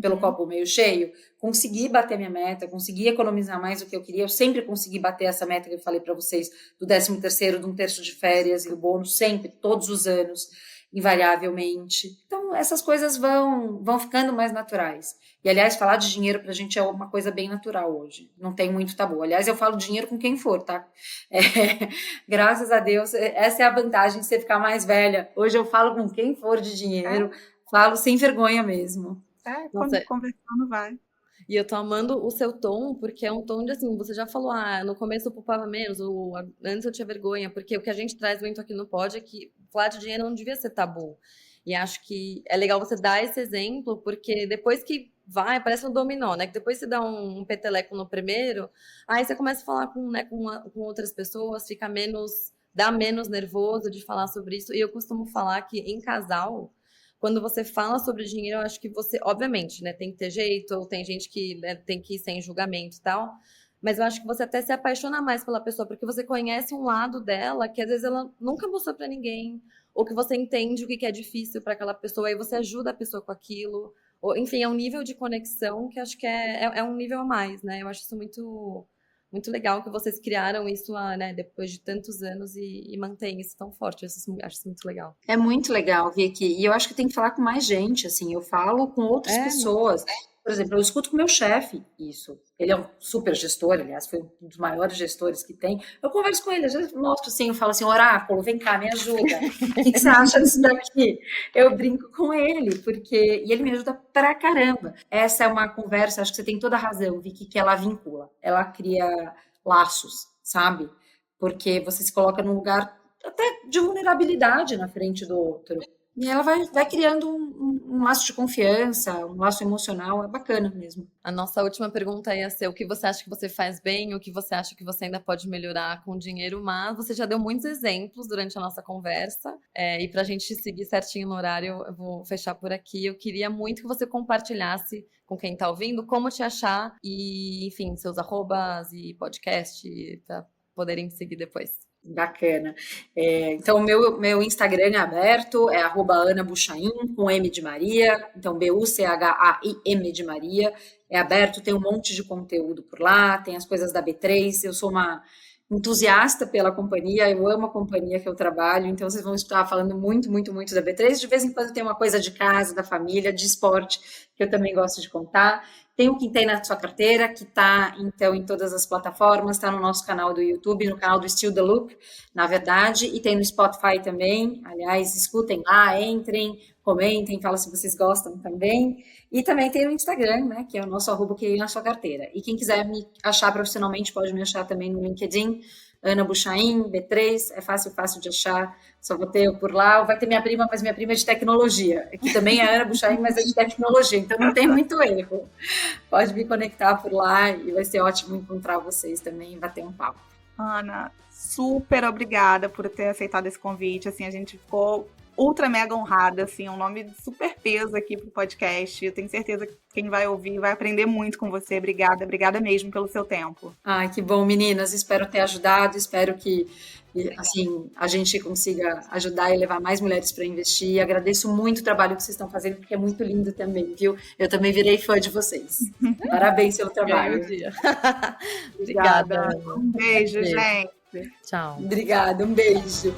pelo copo meio cheio. Consegui bater minha meta, consegui economizar mais do que eu queria, eu sempre consegui bater essa meta que eu falei para vocês, do 13º, de 1/3 de férias e o bônus, sempre, todos os anos, invariavelmente. Então, essas coisas vão ficando mais naturais. E, aliás, falar de dinheiro pra gente é uma coisa bem natural hoje. Não tem muito tabu. Aliás, eu falo dinheiro com quem for, tá? Graças a Deus, essa é a vantagem de você ficar mais velha. Hoje eu falo com quem for de dinheiro, falo sem vergonha mesmo. Quando conversando vai. E eu tô amando o seu tom, porque é um tom de assim, você já falou, no começo eu poupava menos, antes eu tinha vergonha, porque o que a gente traz muito aqui no Pod é que falar de dinheiro não devia ser tabu. E acho que é legal você dar esse exemplo, porque depois que vai, parece um dominó, né? Que depois você dá um peteleco no primeiro, aí você começa a falar com outras pessoas, dá menos nervoso de falar sobre isso. E eu costumo falar que em casal, quando você fala sobre dinheiro, eu acho que você, obviamente, né, tem que ter jeito, ou tem gente que, né, tem que ir sem julgamento e tal, mas eu acho que você até se apaixona mais pela pessoa, porque você conhece um lado dela que às vezes ela nunca mostrou pra ninguém, ou que você entende o que é difícil para aquela pessoa, e você ajuda a pessoa com aquilo. Ou, enfim, é um nível de conexão que acho que é um nível a mais, né? Eu acho isso muito, muito legal que vocês criaram isso, né, depois de tantos anos e mantém isso tão forte. Eu acho isso muito legal. É muito legal, Vicky. E eu acho que tem que falar com mais gente, assim. Eu falo com outras pessoas. Por exemplo, eu escuto com o meu chefe isso. Ele é um super gestor, aliás, foi um dos maiores gestores que tem. Eu converso com ele, às vezes mostro assim, eu falo assim, Oráculo, vem cá, me ajuda. O que você acha disso daqui? Eu brinco com ele, e ele me ajuda pra caramba. Essa é uma conversa, acho que você tem toda a razão, Vicky, que ela vincula, ela cria laços, sabe? Porque você se coloca num lugar até de vulnerabilidade na frente do outro. E ela vai criando um laço de confiança, um laço emocional, é bacana mesmo. A nossa última pergunta ia ser o que você acha que você faz bem, o que você acha que você ainda pode melhorar com o dinheiro, mas você já deu muitos exemplos durante a nossa conversa, e pra gente seguir certinho no horário, eu vou fechar por aqui. Eu queria muito que você compartilhasse com quem tá ouvindo como te achar e, enfim, seus arrobas e podcast pra poderem seguir depois. Bacana. Então, o meu Instagram é aberto, é @AnaBuchaim, com M de Maria, então BUCHAIM de Maria, é aberto, tem um monte de conteúdo por lá, tem as coisas da B3, eu sou uma entusiasta pela companhia, eu amo a companhia que eu trabalho, então vocês vão estar falando muito, muito, muito da B3, de vez em quando tem uma coisa de casa, da família, de esporte, que eu também gosto de contar. Tem o Quem Tem na Sua Carteira, que está, então, em todas as plataformas, está no nosso canal do YouTube, no canal do Still the Loop, na verdade, e tem no Spotify também. Aliás, escutem lá, entrem, comentem, falem se vocês gostam também. E também tem no Instagram, né, que é o nosso @Quem na Sua Carteira. E quem quiser me achar profissionalmente, pode me achar também no LinkedIn, Ana Buchaim, B3, é fácil de achar, só vou ter eu por lá, vai ter minha prima, mas minha prima é de tecnologia, que também é Ana Buchaim, mas é de tecnologia, então não tem muito erro. Pode me conectar por lá e vai ser ótimo encontrar vocês também e bater um papo. Ana, super obrigada por ter aceitado esse convite, assim, a gente ficou ultra mega honrada, assim, um nome de super peso aqui pro podcast. Eu tenho certeza que quem vai ouvir vai aprender muito com você. Obrigada mesmo pelo seu tempo. Ai, que bom, meninas. Espero ter ajudado, espero que assim, a gente consiga ajudar e levar mais mulheres para investir. Agradeço muito o trabalho que vocês estão fazendo, porque é muito lindo também, viu? Eu também virei fã de vocês. Parabéns pelo trabalho. Obrigada. Um beijo, gente. Tchau. Obrigada, um beijo.